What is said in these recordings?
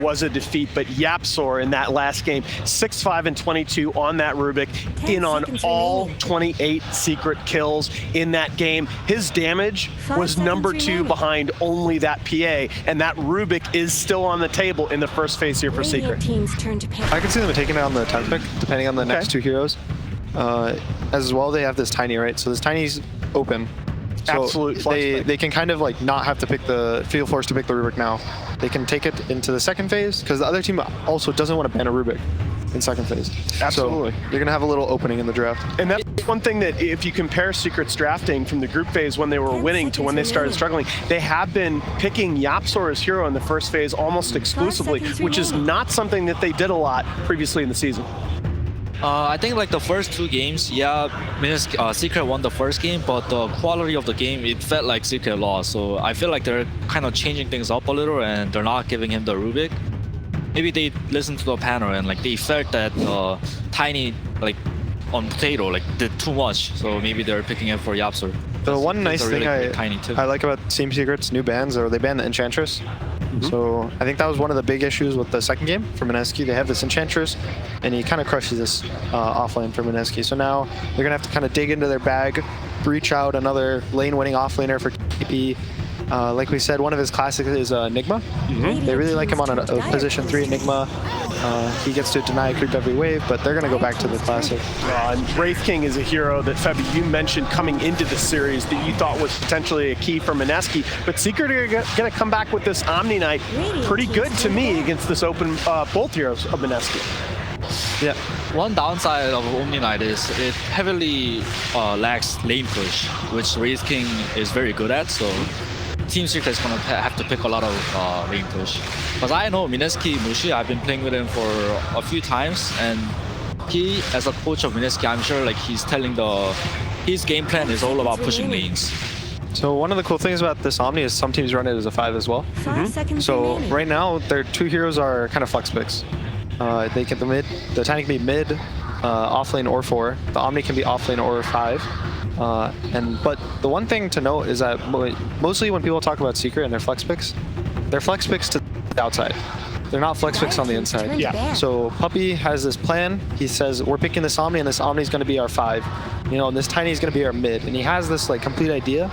was a defeat, but Yapsor in that last game, 6-5 and 22 on that Rubik, in on all 28 secret kills in that game. His damage was number 2 behind only that PA, and that Rubik is still on the table in the first phase here for Secret. I can see them taking it on the 10th pick, depending on the next 2 heroes. As well, they have this Tiny, right? So this Tiny's open. So Absolute they can kind of like not have to pick feel forced to pick the Rubik now. They can take it into the second phase because the other team also doesn't want to ban a Rubik in second phase. Absolutely. So you're going to have a little opening in the draft. And that's one thing that if you compare Secret's drafting from the group phase when they were winning to when they started struggling, they have been picking Yapsor as hero in the first phase almost exclusively, which is not something that they did a lot previously in the season. I think like the first 2 games, Secret won the first game, but the quality of the game, it felt like Secret lost. So I feel like they're kind of changing things up a little and they're not giving him the Rubik. Maybe they listened to the panel and like they felt that Tiny like on potato like did too much. So maybe they're picking it for Yapsor. The one nice thing really I like about Team Secret's new bans are they banned the Enchantress. So I think that was one of the big issues with the second game for Mineski. They have this Enchantress, and he kind of crushes this offlane for Mineski. So now they're going to have to kind of dig into their bag, reach out another lane-winning offlaner for KP. Like we said, one of his classics is Enigma. They really like him on a position 3 Enigma. He gets to deny creep every wave, but they're going to go back to the classic. And Wraith King is a hero that, Febby, you mentioned coming into the series that you thought was potentially a key for Mineski, but Secret are going to come back with this Omni Knight pretty good to me against this open both heroes of Mineski. Yeah. One downside of Omni Knight is it heavily lacks lane push, which Wraith King is very good at, so Team Secret is going to have to pick a lot of lane push. Because I know Mineski Mushi, I've been playing with him for a few times, and he, as a coach of Mineski, I'm sure like he's telling his game plan is all about pushing lanes. So one of the cool things about this Omni is some teams run it as a 5 as well. So right now, their 2 heroes are kind of flex picks. They get the Tiny can be mid, offlane or 4. The Omni can be offlane or 5. But the one thing to note is that mostly when people talk about Secret and their flex picks, they're flex picks to the outside. They're not flex picks on the inside. Yeah. So Puppy has this plan. He says, we're picking this Omni, and this Omni is going to be our 5. You know, and this Tiny is going to be our mid. And he has this like complete idea.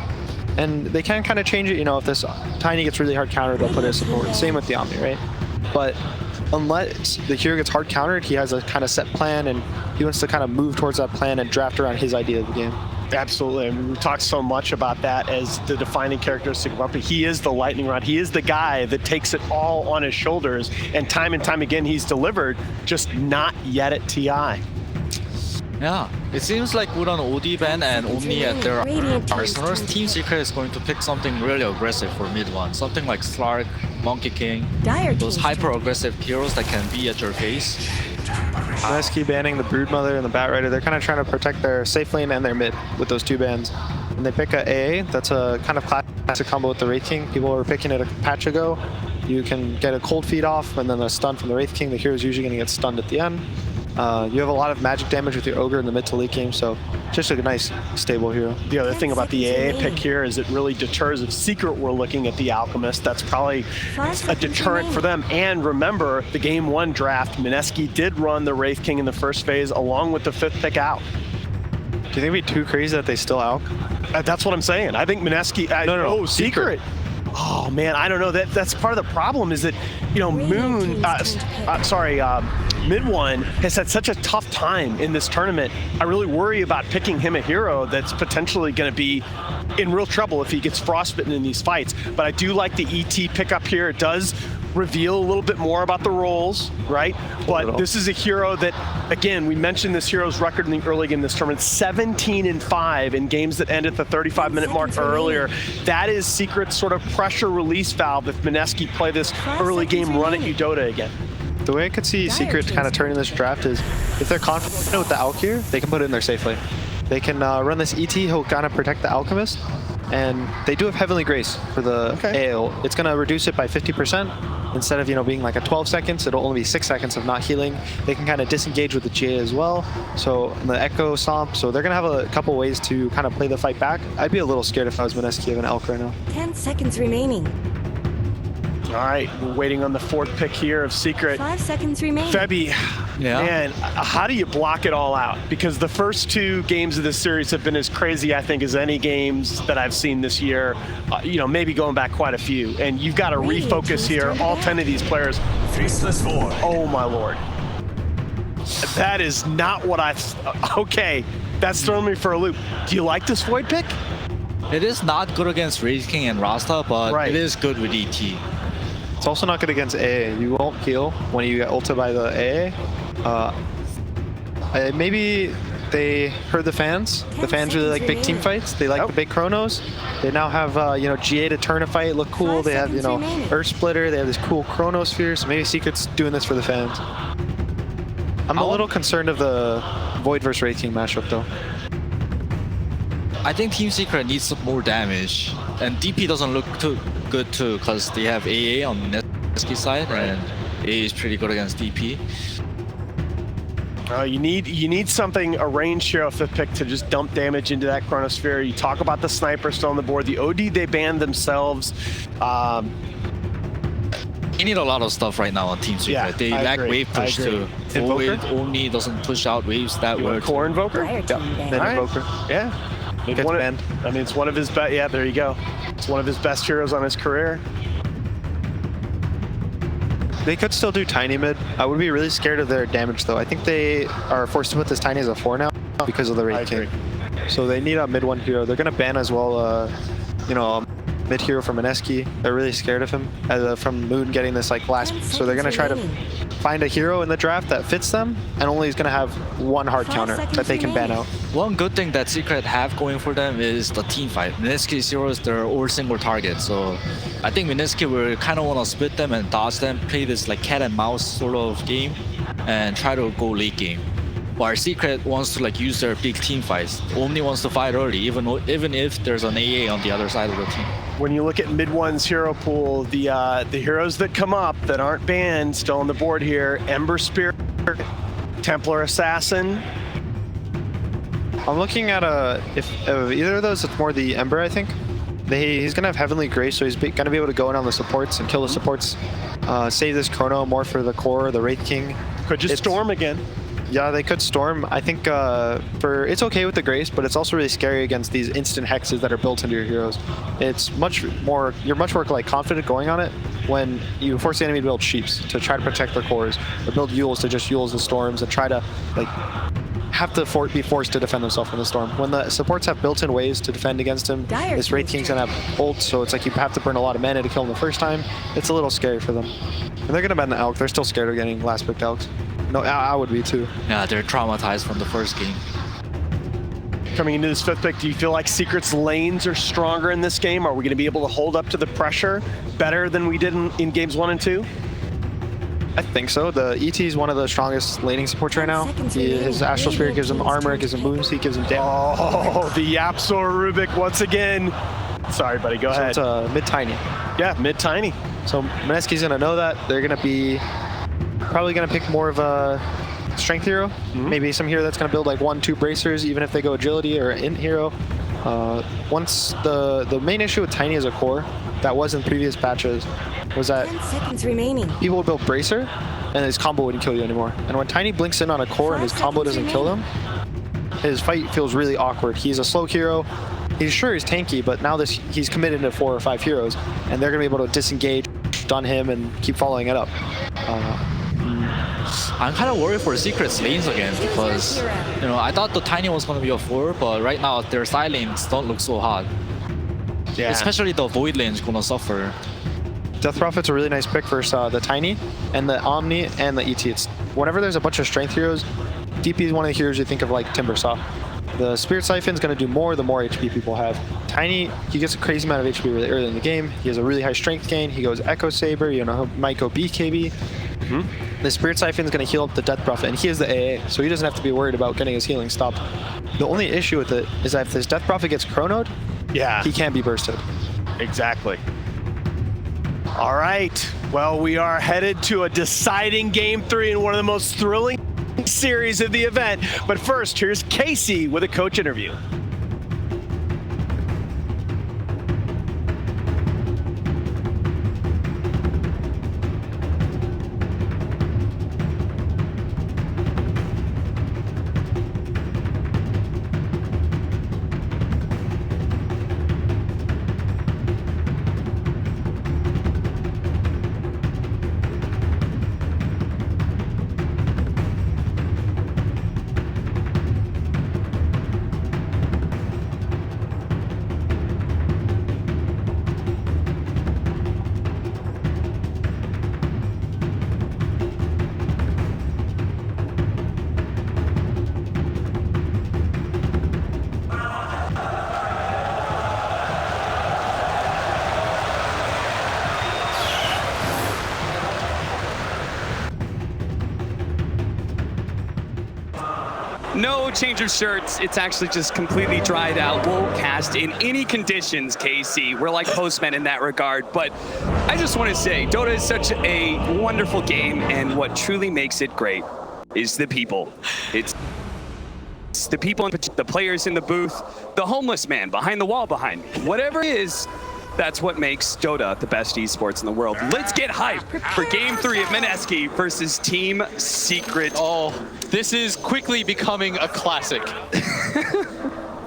And they can kind of change it. You know, if this Tiny gets really hard countered, they'll put it as support. Same with the Omni, right? But unless the hero gets hard countered, he has a kind of set plan, and he wants to kind of move towards that plan and draft around his idea of the game. Absolutely. I mean, we talked so much about that as the defining characteristic of Puppy. He is the lightning rod. He is the guy that takes it all on his shoulders. And time again, he's delivered, just not yet at TI. Yeah, it seems like with an OD ban and Omni at their arsenals, Team Secret is going to pick something really aggressive for mid 1. Something like Slark, Monkey King, those hyper-aggressive heroes that can be at your face. Mineski banning the Broodmother and the Bat Rider. They're kind of trying to protect their safe lane and their mid with those 2 bans. And they pick a AA. That's a kind of classic combo with the Wraith King. People were picking it a patch ago. You can get a cold feed off and then a stun from the Wraith King. The hero's usually going to get stunned at the end. You have a lot of magic damage with your Ogre in the mid to late game, so just a nice, stable hero. The other thing about the AA pick here is it really deters if Secret were looking at the Alchemist. That's probably a deterrent for them. And remember, the game 1 draft, Mineski did run the Wraith King in the first phase along with the 5th pick out. Do you think it'd be too crazy that they still Alch? That's what I'm saying. I think Mineski... No. Oh, Secret. Oh, man, I don't know. That's part of the problem is that, you know, Mid One has had such a tough time in this tournament. I really worry about picking him a hero that's potentially going to be in real trouble if he gets frostbitten in these fights. But I do like the ET pickup here. It does reveal a little bit more about the roles, right? But this is a hero that, again, we mentioned this hero's record in the early game of this tournament, 17-5 in games that end at the 35-minute mark or earlier. That is Secret's sort of pressure release valve if Mineski play this early game run at Udota again. The way I could see Secret kind of turning this draft is if they're confident with the Alch here, they can put it in their safe lane. They can run this ET, he'll kind of protect the Alchemist, and they do have Heavenly Grace for the AO. It's going to reduce it by 50%. Instead of, you know, being like a 12 seconds, it'll only be 6 seconds of not healing. They can kind of disengage with the GA as well. So the Echo Stomp, so they're going to have a couple ways to kind of play the fight back. I'd be a little scared if I was Mineski of an Alch right now. 10 seconds remaining. All right, we're waiting on the fourth pick here of Secret. 5 seconds remaining. Febby, Yeah. man, how do you block it all out? Because the first two games of this series have been as crazy, I think, as any games that I've seen this year. Maybe going back quite a few. And you've got to refocus here, all 10 of these players. Faceless Void. Oh, my Lord. That is not what okay, that's throwing me for a loop. Do you like this Void pick? It is not good against Wraith King and Rasta, but Right. it is good with ET. It's also not good against AA. You won't heal when you get ulted by the AA. Maybe they heard the fans. The fans really like big team fights. They like the big chronos. They now have GA to turn a fight look cool. 5 They have seconds remaining. Earth Splitter. They have this cool chronosphere. So maybe Secret's doing this for the fans. I'm a little concerned of the Void versus Wraith King matchup though. I think Team Secret needs some more damage, and DP doesn't look too good too, because they have AA on Mineski side, and AA is pretty good against DP. You need something, a range hero fifth pick to just dump damage into that chronosphere. You talk about the sniper still on the board. The OD they banned themselves. You need a lot of stuff right now on Team Secret. Yeah, They I lack agree. wave push I agree. too. Invoker? Void only doesn't push out waves that You well. want Core Invoker? Fire team ban. Then All right. Invoker. Yeah. Gets banned. I mean, it's one of his best. Yeah, there you go. It's one of his best heroes on his career. They could still do Tiny mid. I would be really scared of their damage though. I think they are forced to put this Tiny as a 4 now because of the I Wraith King. agree. So they need a mid 1 hero. They're gonna ban as well, a mid hero from Mineski. They're really scared of him from Moon getting this last. 10 So they're gonna try to seconds find a hero in the draft that fits them, and only is gonna have one hard 5 counter seconds that they can ban remaining. out. One good thing that Secret have going for them is the team fight. Mineski's heroes, they're all single target, so I think Mineski will kind of want to split them and dodge them, play this cat and mouse sort of game, and try to go late game. While Secret wants to use their big team fights. Omni wants to fight early, even if there's an AA on the other side of the team. When you look at mid one's hero pool, the heroes that come up that aren't banned still on the board here: Ember Spirit, Templar Assassin. I'm looking at if either of those, it's more the Ember, I think. He's gonna have Heavenly Grace, so he's gonna be able to go in on the supports and kill the supports. Save this chrono more for the core, the Wraith King. Could just It's- storm again. Yeah, they could storm. I think it's okay with the Grace, but it's also really scary against these instant hexes that are built into your heroes. It's you're much more confident going on it when you force the enemy to build sheeps to try to protect their cores, or build Yules to just Yules the storms and try to have to be forced to defend themselves from the storm. When the supports have built-in ways to defend against him, Dire this Wraith King's gonna have ult, so it's you have to burn a lot of mana to kill him the first time. It's a little scary for them. And they're gonna ban the Elk. They're still scared of getting last picked Elks. No, I would be too. Yeah, they're traumatized from the first game. Coming into this fifth pick, do you feel like Secret's lanes are stronger in this game? Are we going to be able to hold up to the pressure better than we did in games 1 and 2? I think so. The ET is one of the strongest laning supports right now. His Astral Spirit gives him armor, gives him moves, he gives him damage. Oh, the Yapsor Rubik once again. Sorry, buddy, go ahead. So it's mid-tiny. Yeah, mid-tiny. So Mineski's going to know that. They're going to be probably going to pick more of a strength hero. Maybe some hero that's going to build 1-2 bracers, even if they go agility or int hero. Once the main issue with Tiny as a core, that was in previous patches, was that 10 seconds remaining. people would build bracer and his combo wouldn't kill you anymore. And when Tiny blinks in on a core and his combo doesn't kill him, his fight feels really awkward. He's a slow hero. He's tanky, but now he's committed to 4 or 5 heroes, and they're going to be able to disengage, stun him, and keep following it up. I'm kind of worried for Secret's lanes again, because I thought the Tiny was going to be a 4, but right now their side lanes don't look so hot. Yeah. Especially the Void lane is going to suffer. Death Prophet's a really nice pick versus the Tiny, and the Omni, and the ET. Whenever there's a bunch of strength heroes, DP is one of the heroes you think of like Timbersaw. The Spirit Siphon's going to do more the more HP people have. Tiny, he gets a crazy amount of HP really early in the game. He has a really high strength gain. He goes Echo Saber, might go BKB. The Spirit Siphon's going to heal up the Death Prophet, and he is the AA, so he doesn't have to be worried about getting his healing stopped. The only issue with it is that if this Death Prophet gets chronoed, Yeah, he can't be bursted. exactly. All right. Well, we are headed to a deciding Game 3 in one of the most thrilling series of the event. But first, here's Casey with a coach interview. No change of shirts. It's actually just completely dried out. We'll cast in any conditions, KC. We're like postmen in that regard. But I just want to say, Dota is such a wonderful game, and what truly makes it great is the people. It's the people, the players in the booth, the homeless man behind the wall behind me. Whatever it is, that's what makes Dota the best esports in the world. Let's get hyped for Game 3 of Mineski versus Team Secret. Oh, this is quickly becoming a classic.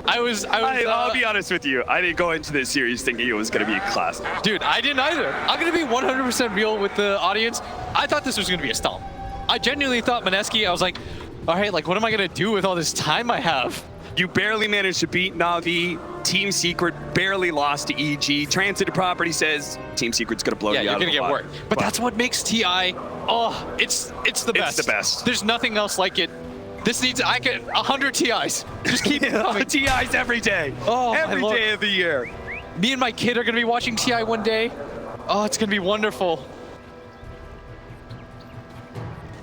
I'll be honest with you. I didn't go into this series thinking it was going to be a classic. Dude, I didn't either. I'm going to be 100% real with the audience. I thought this was going to be a stomp. I genuinely thought Mineski, I was like, all right, like, what am I going to do with all this time I have? You barely managed to beat Na'Vi. Team Secret barely lost to EG. Transitive Property says Team Secret's going to blow you out. Yeah, you're going to get water. worked. But that's what makes TI, oh, it's the best. It's the best. There's nothing else like it. This needs, 100 TIs. Just keep it coming. TIs every day. Oh, every day of the year. Me and my kid are going to be watching TI one day. Oh, it's going to be wonderful.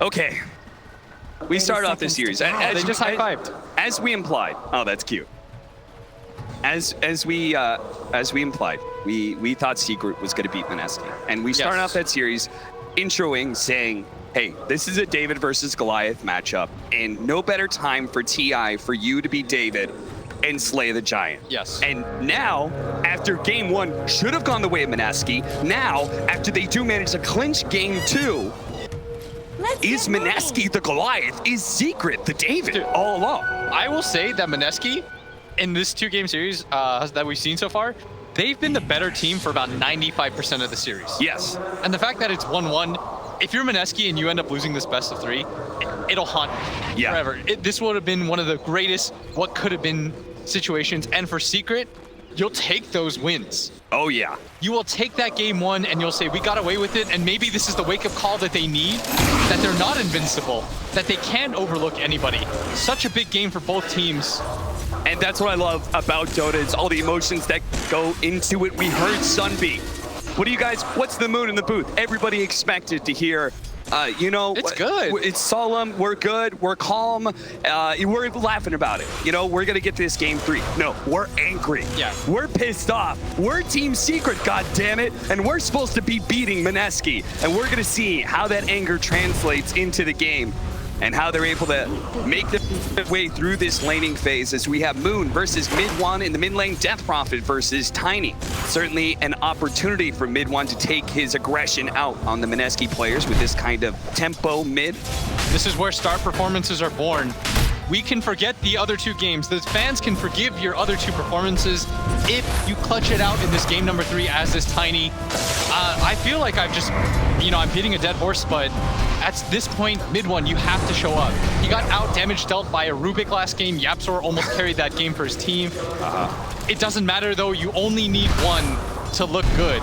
Okay. We start off this series. They just high-fived. As we implied. Oh, that's cute. As we implied, we thought Secret was going to beat Mineski, and we started off that series introing saying, "Hey, this is a David versus Goliath matchup, and no better time for TI for you to be David and slay the giant." Yes. And now, after Game 1 should have gone the way of Mineski, now after they do manage to clinch Game 2. Is Mineski the Goliath? Is Secret the David? Dude, all along? I will say that Mineski, in this 2-game series that we've seen so far, they've been the better team for about 95% of the series. Yes. And the fact that it's 1-1, if you're Mineski and you end up losing this best of 3, it'll haunt you forever. This would have been one of the greatest what could have been situations. And for Secret, you'll take those wins. Oh, yeah. You will take that Game 1 and you'll say, we got away with it, and maybe this is the wake-up call that they need, that they're not invincible, that they can overlook anybody. Such a big game for both teams. And that's what I love about Dota, is all the emotions that go into it. We heard Sunbeam. What do you guys, what's the mood in the booth? Everybody expected to hear, you know, it's good. It's solemn, we're good, we're calm, we're laughing about it. You know, we're gonna get to this Game 3. No, we're angry. Yeah. We're pissed off. We're Team Secret, goddammit, and we're supposed to be beating Mineski. And we're gonna see how that anger translates into the game and how they're able to make their way through this laning phase, as we have Moon versus Mid1 in the mid lane, Death Prophet versus Tiny. Certainly an opportunity for Mid1 to take his aggression out on the Mineski players with this kind of tempo mid. This is where star performances are born. We can forget the other 2 games. The fans can forgive your other 2 performances if you clutch it out in this game number 3 as this Tiny. I feel like I've just, you know, I'm beating a dead horse, but at this point, Mid1, you have to show up. He got out damage dealt by a Rubik last game. Yapzor almost carried that game for his team. It doesn't matter though, you only need 1 to look good.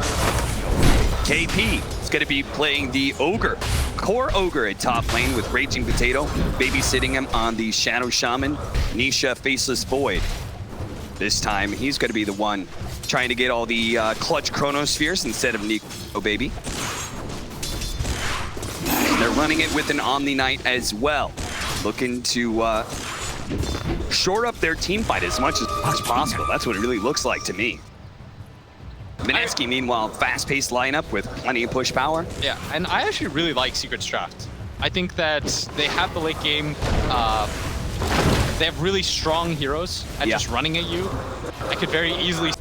KP is going to be playing the Ogre, core Ogre at top lane with Raging Potato, babysitting him on the Shadow Shaman, Nisha Faceless Void. This time, he's going to be the one trying to get all the clutch Chronospheres instead of Nico Baby. They're running it with an Omni Knight as well, looking to shore up their team fight as much as possible. That's what it really looks like to me. Mineski, meanwhile, fast-paced lineup with plenty of push power. Yeah, and I actually really like Secret's draft. I think that they have the late game. They have really strong heroes at just running at you. I could very easily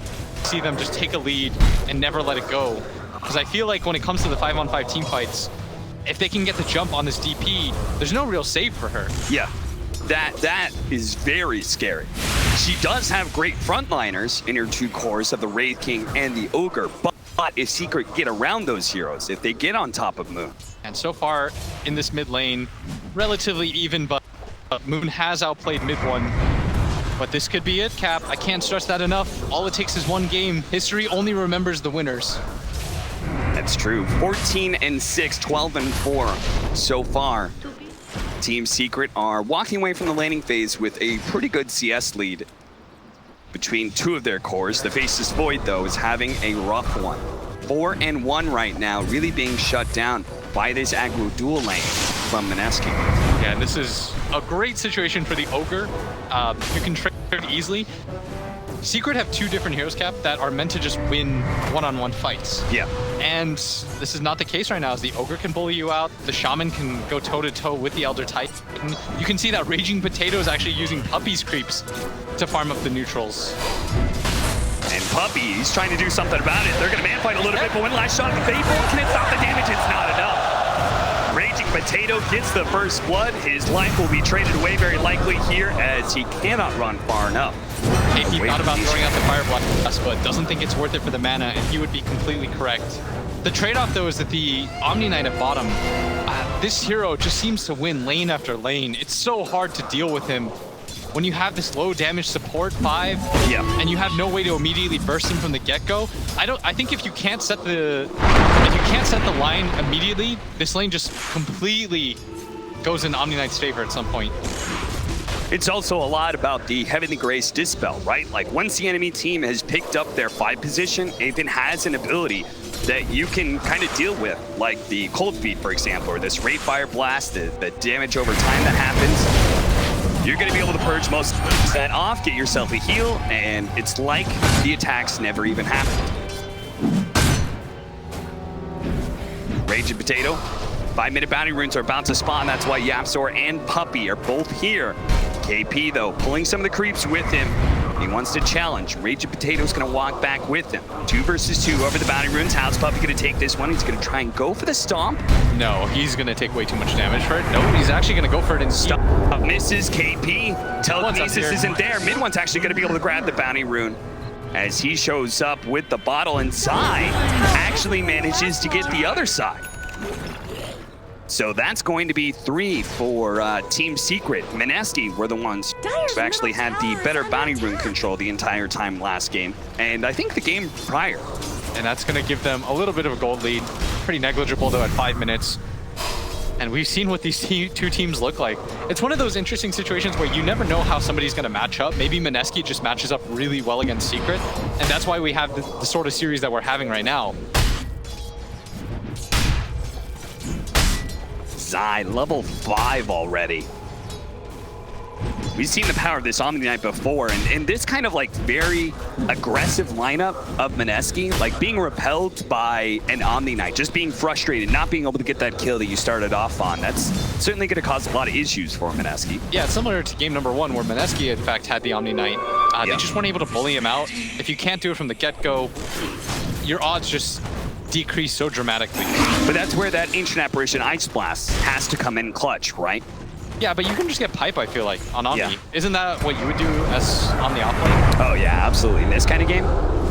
see them just take a lead and never let it go. Because I feel like when it comes to the 5-on-5 team fights, if they can get the jump on this DP, there's no real save for her. Yeah, that is very scary. She does have great frontliners in her 2 cores of the Wraith King and the Ogre, but if Secret get around those heroes, if they get on top of Moon. And so far in this mid lane, relatively even, but Moon has outplayed Mid1. But this could be it, Cap. I can't stress that enough. All it takes is 1 game. History only remembers the winners. That's true. 14-6, 12-4 so far. Team Secret are walking away from the laning phase with a pretty good CS lead between 2 of their cores. The Faceless Void, though, is having a rough one. 4-1 right now, really being shut down by this aggro dual lane from Mineski. Yeah, and this is a great situation for the Ogre. You can trade easily. Secret have two different heroes, Cap, that are meant to just win one-on-one fights. Yeah. And this is not the case right now, as the Ogre can bully you out, the Shaman can go toe-to-toe with the Elder Titan. You can see that Raging Potato is actually using Puppy's creeps to farm up the neutrals. And Puppy, he's trying to do something about it. They're going to man fight a little bit, but one last shot at the Fable. Can it stop the damage? It's not enough. Raging Potato gets the first blood. His life will be traded away very likely here, as he cannot run far enough. He thought about throwing out the Fire Blast, but doesn't think it's worth it for the mana, and he would be completely correct. The trade-off, though, is that the Omni Knight at bottom, this hero just seems to win lane after lane. It's so hard to deal with him when you have this low damage support 5, and you have no way to immediately burst him from the get-go. I think if you can't set the line immediately, this lane just completely goes in Omni Knight's favor at some point. It's also a lot about the Heavenly Grace Dispel, right? Like, once the enemy team has picked up their 5 position, it then has an ability that you can kind of deal with, like the Cold Feet, for example, or this Ray Fire Blast, the damage over time that happens. You're going to be able to purge most of that off, get yourself a heal, and it's like the attacks never even happened. Raging Potato, 5-minute bounty runes are about to spawn. That's why Yapzor and Puppy are both here. KP, though, pulling some of the creeps with him. He wants to challenge. Raging Potato's going to walk back with him. 2 versus 2 over the bounty runes. How's Puppy going to take this one? He's going to try and go for the stomp. No, he's going to take way too much damage for it. No, he's actually going to go for it and Stomp misses. KP. Telekinesis isn't there. Mid one's actually going to be able to grab the bounty rune as he shows up with the bottle, and Zai actually manages to get the other side. So that's going to be 3 for Team Secret. Mineski were the ones who actually had the better bounty rune control the entire time last game, and I think the game prior. And that's going to give them a little bit of a gold lead. Pretty negligible, though, at 5 minutes. And we've seen what these two teams look like. It's one of those interesting situations where you never know how somebody's going to match up. Maybe Mineski just matches up really well against Secret, and that's why we have the sort of series that we're having right now. Zai, level 5 already. We've seen the power of this Omni Knight before, and this kind of like very aggressive lineup of Mineski, like being repelled by an Omni Knight, just being frustrated, not being able to get that kill that you started off on. That's certainly going to cause a lot of issues for Mineski. Yeah, similar to game number 1, where Mineski, in fact, had the Omni Knight. They just weren't able to bully him out. If you can't do it from the get-go, your odds just decrease so dramatically. But that's where that Ancient Apparition Ice Blast has to come in clutch, right? Yeah, but you can just get pipe, I feel like, on Omni. Yeah. Isn't that what you would do as Omni offlane? Oh yeah, absolutely. In this kind of game?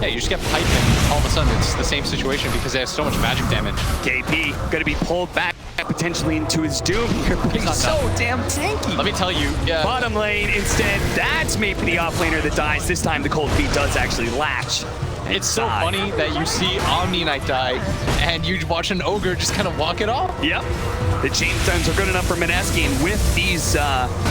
Yeah, you just get pipe and all of a sudden it's the same situation because they have so much magic damage. KP gonna be pulled back potentially into his doom here, but he's so damn tanky. Let me tell you, bottom lane instead, that's maybe the offlaner that dies. This time the Cold Feet does actually latch. It's so funny that you see Omni Knight die and you watch an Ogre just kind of walk it off. Yep. The chain stones are good enough for Mineski, and with these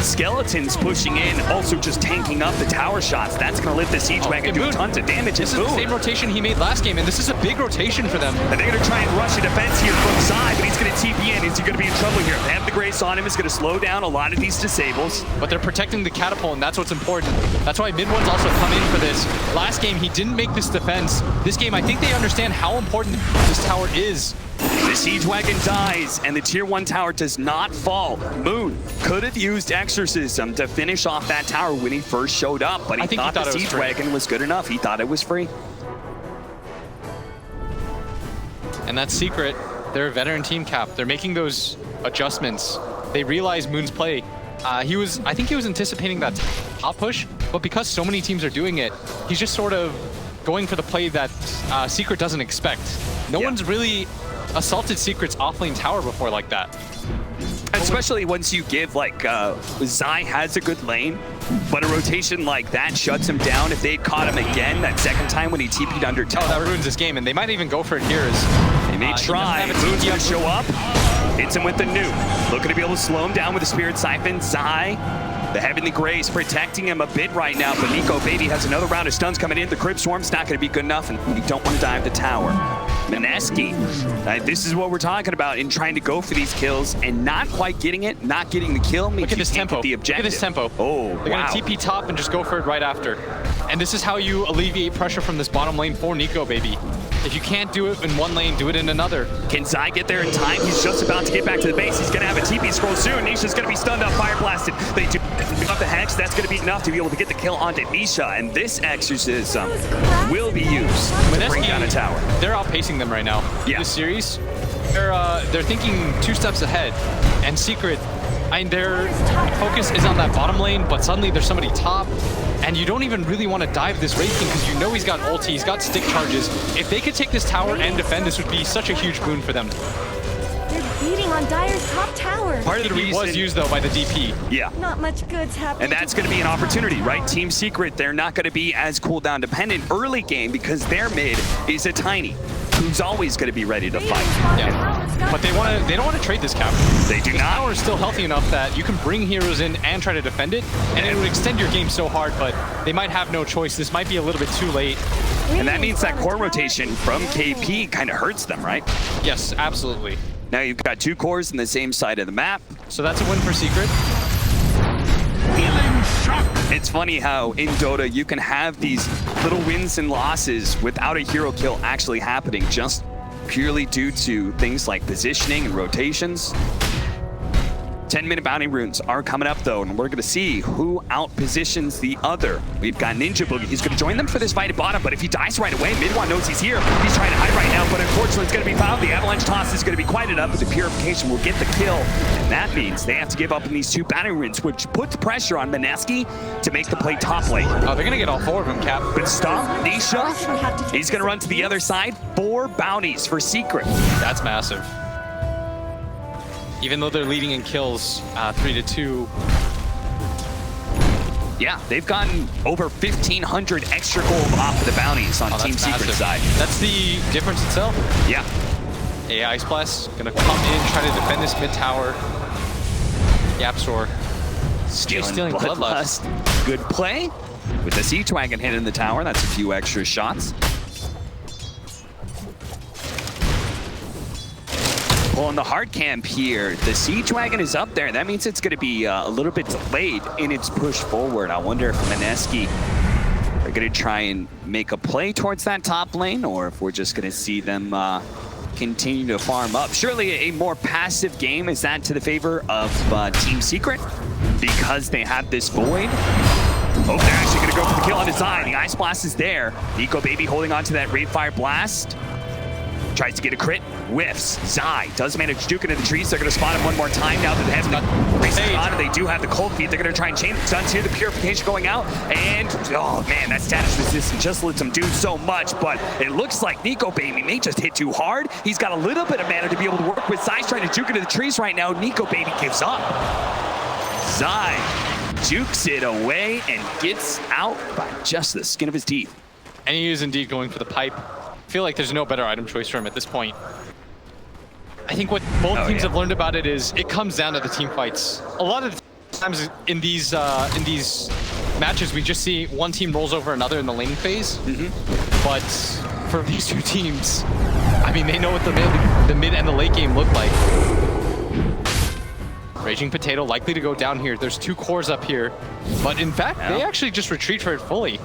skeletons pushing in, also just tanking up the tower shots, that's going to let the Siege Wagon do tons of damage. This is the same rotation he made last game, and this is a big rotation for them. And they're going to try and rush a defense here from Zai, but he's going to TP in. Is he going to be in trouble here? They have the Grace on him. It's going to slow down a lot of these disables. But they're protecting the catapult, and that's what's important. That's why mid ones also come in for this. Last game, he didn't make this defense. This game, I think they understand how important this tower is. The Siege Wagon dies, and the Tier 1 tower does not fall. Moon could have used Exorcism to finish off that tower when he first showed up, but he thought the Siege Wagon was good enough. He thought it was free. And that's Secret. They're a veteran team, Cap. They're making those adjustments. They realize Moon's play. I think he was anticipating that top push, but because so many teams are doing it, he's just sort of going for the play that Secret doesn't expect. No one's really assaulted Secret's offlane tower before like that. Especially once you give, like, Zai has a good lane, but a rotation like that shuts him down. If they'd caught him again that second time when he TP'd under tower. Oh, that ruins this game, and they might even go for it here. They may try. Moon's gonna show up. Hits him with the nuke. Looking to be able to slow him down with the Spirit Siphon. Zai, the Heavenly Grace, protecting him a bit right now, but Nico Baby has another round of stuns coming in. The Crypt Swarm's not going to be good enough, and you don't want to dive the tower. Mineski. This is what we're talking about in trying to go for these kills and not quite getting it, not getting the kill. Look at this tempo. The Look objective. at this tempo. Oh, They're wow. gonna TP top and just go for it right after. And this is how you alleviate pressure from this bottom lane for Nico, baby. If you can't do it in one lane, do it in another. Can Zai get there in time? He's just about to get back to the base. He's going to have a TP scroll soon. Nisha's going to be stunned up, fire blasted. They do up the Hex. That's going to be enough to be able to get the kill onto Nisha. And this exorcism will be used to bring down a tower. They're outpacing them right now. Yeah. This series, they're thinking 2 steps ahead. And Secret, their focus is on that bottom lane, but suddenly there's somebody top. And you don't even really want to dive this Wraith King because you know he's got ulti, he's got stick charges. If they could take this tower and defend, this would be such a huge boon for them. They're beating on Dire's top tower. Part of the reason was used though by the DP. Yeah. Not much good's happening. And that's going to be an opportunity, right? Team Secret, they're not going to be as cooldown dependent early game because their mid is a Tiny, who's always going to be ready to fight. Yeah. But they don't want to trade this cap. They do this not. Tower is still healthy enough that you can bring heroes in and try to defend it, and it would extend your game so hard, but they might have no choice. This might be a little bit too late. And that means that core rotation from KP kind of hurts them, right? Yes, absolutely. Now you've got 2 cores on the same side of the map. So that's a win for Secret. It's funny how in Dota you can have these little wins and losses without a hero kill actually happening, just purely due to things like positioning and rotations. 10-minute bounty runes are coming up though, and we're going to see who out-positions the other. We've got Ninja Boogie. He's going to join them for this fight at bottom, but if he dies right away, Mid-1 knows he's here. He's trying to hide right now, but unfortunately it's going to be found. The Avalanche toss is going to be quite enough, but the Purification will get the kill. And that means they have to give up in these 2 bounty runes, which puts pressure on Mineski to make the play top lane. Oh, they're going to get all 4 of them, Cap. But stop, Nisha. He's going to run to the other side. 4 bounties for Secret. That's massive. Even though they're leading in kills 3-2. Yeah, they've gotten over 1,500 extra gold off of the bounties on Team Secret's side. That's the difference itself. Yeah. AI Splash gonna come in, try to defend this mid tower. Yapstor stealing Bloodlust. Good play with the Siege Wagon hitting the tower. That's a few extra shots. Pulling the hard camp here. The Siege Wagon is up there. That means it's going to be a little bit delayed in its push forward. I wonder if Mineski are going to try and make a play towards that top lane, or if we're just going to see them continue to farm up. Surely a more passive game. Is that to the favor of Team Secret? Because they have this Void. Oh, they're actually going to go for the kill on his eye. The Ice Blast is there. Nico Baby holding on to that Rave Fire Blast. Tries to get a crit, whiffs. Zai does manage to juke into the trees. They're going to spot him one more time now that they have the Priest on, and they do have the cold feet. They're going to try and chain the stuns here. The Purification going out, and oh man, that status resistance just lets him do so much, but it looks like Nico Baby may just hit too hard. He's got a little bit of mana to be able to work with. Zai's trying to juke into the trees right now. Nico Baby gives up. Zai jukes it away and gets out by just the skin of his teeth. And he is indeed going for the pipe. I feel like there's no better item choice for him at this point. I think what both teams have learned about it is it comes down to the team fights. A lot of the times in these matches, we just see one team rolls over another in the laning phase. But for these 2 teams, I mean, they know what the mid and the late game look like. Raging Potato likely to go down here. There's 2 cores up here, but in fact, they actually just retreat for it fully.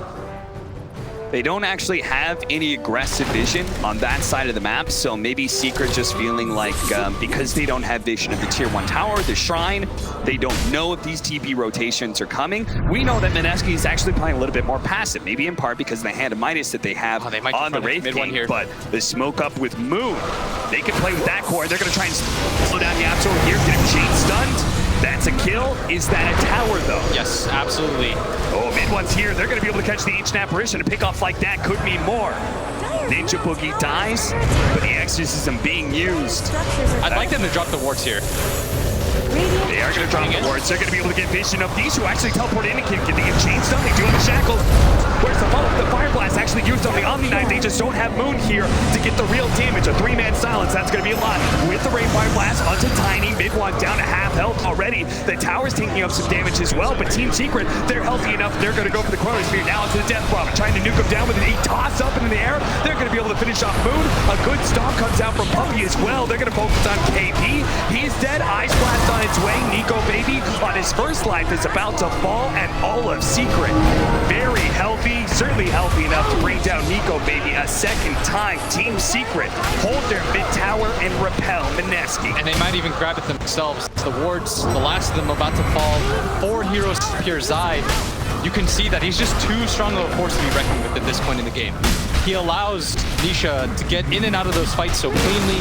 They don't actually have any aggressive vision on that side of the map, so maybe Secret just feeling like because they don't have vision of the tier 1 tower, the shrine, they don't know if these TP rotations are coming. We know that Mineski is actually playing a little bit more passive, maybe in part because of the hand of Midas that they have on the Wraith King, here. But the smoke up with Moon, they can play with that core. They're going to try and slow down Yapstor over here, get him chain stunned. That's a kill. Is that a tower, though? Yes, absolutely. Oh, Mid-1's here. They're going to be able to catch the Ancient Apparition. A pick off like that could mean more. Ninja Boogie dies, but the Exorcism being used. I'd like them to drop the wards here. Radiant They are going to drop the wards. They're going to be able to get vision of these who actually teleport in and can they get chains done. They do have the shackles. Where's the follow-up? The Fire Blast actually used on the Omni Knight. They just don't have Moon here to get the real damage. A 3-man silence, that's going to be a lot. With the Rain Fire Blast onto Tiny. Mid one down to half health already. The tower's taking up some damage as well, but Team Secret, they're healthy enough. They're going to go for the Chronosphere now into the Death Prophet, trying to nuke him down with an 8 toss up into the air. They're going to be able to finish off Moon. A good stomp comes out from Puppy as well. They're going to focus on KP. He's dead. Ice Blast on its way. Nico Baby on his first life is about to fall, and all of Secret very healthy, certainly healthy enough to bring down Nico Baby a second time. Team Secret hold their mid tower and repel Mineski. And they might even grab it themselves. The wards, the last of them about to fall. 4 heroes appear. Zai, you can see that he's just too strong of a force to be reckoned with at this point in the game. He allows Nisha to get in and out of those fights so cleanly.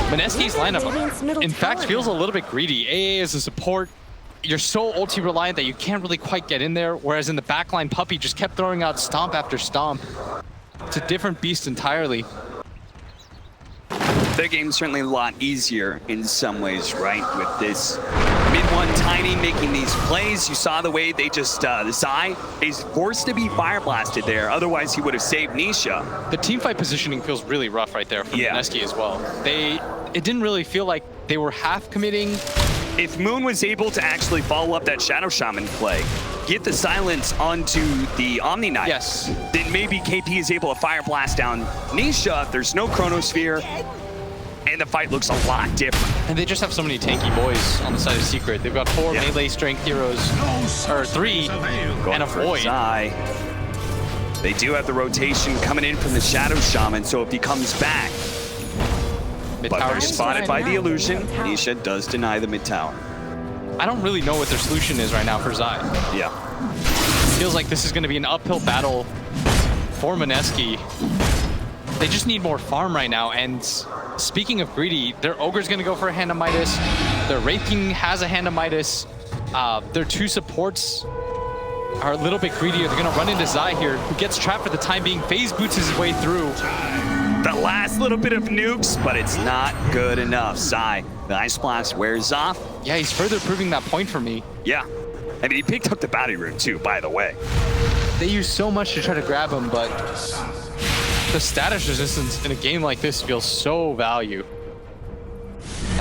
Mineski's lineup, in fact, feels a little bit greedy. AA as a support, you're so ulti reliant that you can't really quite get in there, whereas in the backline, Puppy just kept throwing out stomp after stomp. It's a different beast entirely. The game's certainly a lot easier in some ways, right? With this mid one Tiny making these plays. You saw the way they just, Zai is forced to be fire blasted there. Otherwise, he would have saved Nisha. The teamfight positioning feels really rough right there from Mineski as well. It didn't really feel like they were half committing. If Moon was able to actually follow up that Shadow Shaman play, get the silence onto the Omni Knight, yes, then maybe KP is able to fire blast down Nisha. There's no Chronosphere, and the fight looks a lot different. And they just have so many tanky boys on the side of Secret. They've got 4 melee strength heroes, or 3, and a Void. Zai. They do have the rotation coming in from the Shadow Shaman, so if he comes back, but they're spotted by the illusion, Nisha does deny the mid tower. I don't really know what their solution is right now for Zai. Yeah. Feels like this is going to be an uphill battle for Mineski. They just need more farm right now, and speaking of greedy, their Ogre's going to go for a Hand of Midas. Their Wraith King has a Hand of Midas. Their 2 supports are a little bit greedier. They're going to run into Zai here, who gets trapped for the time being. Phase boots his way through. The last little bit of nukes, but it's not good enough. Zai, the Ice Blast wears off. Yeah, he's further proving that point for me. Yeah. I mean, he picked up the bounty rune too, by the way. They use so much to try to grab him, but the status resistance in a game like this feels so value.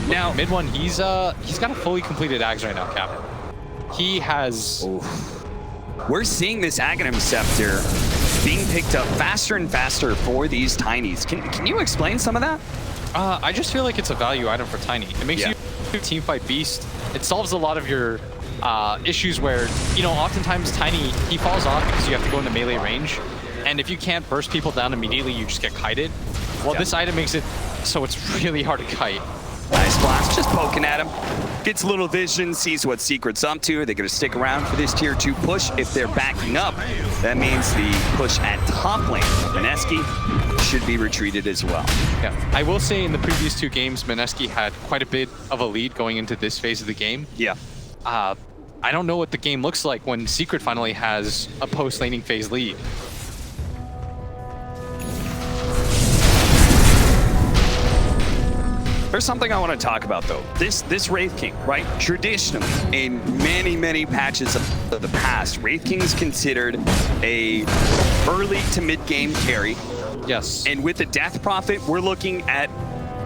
Now, mid one, he's got a fully completed Ags right now, Cap. He has... Oof. We're seeing this Aghanim Scepter being picked up faster and faster for these Tinies. Can you explain some of that? I just feel like it's a value item for Tiny. It makes you a teamfight beast. It solves a lot of your issues where, you know, oftentimes Tiny, he falls off because you have to go into melee range. And if you can't burst people down immediately, you just get kited. Well, this item makes it so it's really hard to kite. Ice Blast just poking at him. Gets a little vision, sees what Secret's up to. They're going to stick around for this tier 2 push. If they're backing up, that means the push at top lane of Mineski should be retreated as well. Yeah, I will say in the previous 2 games, Mineski had quite a bit of a lead going into this phase of the game. Yeah. I don't know what the game looks like when Secret finally has a post-laning phase lead. There's something I want to talk about, though. This Wraith King, right? Traditionally, in many patches of the past, Wraith King is considered a early to mid-game carry. Yes. And with the Death Prophet, we're looking at,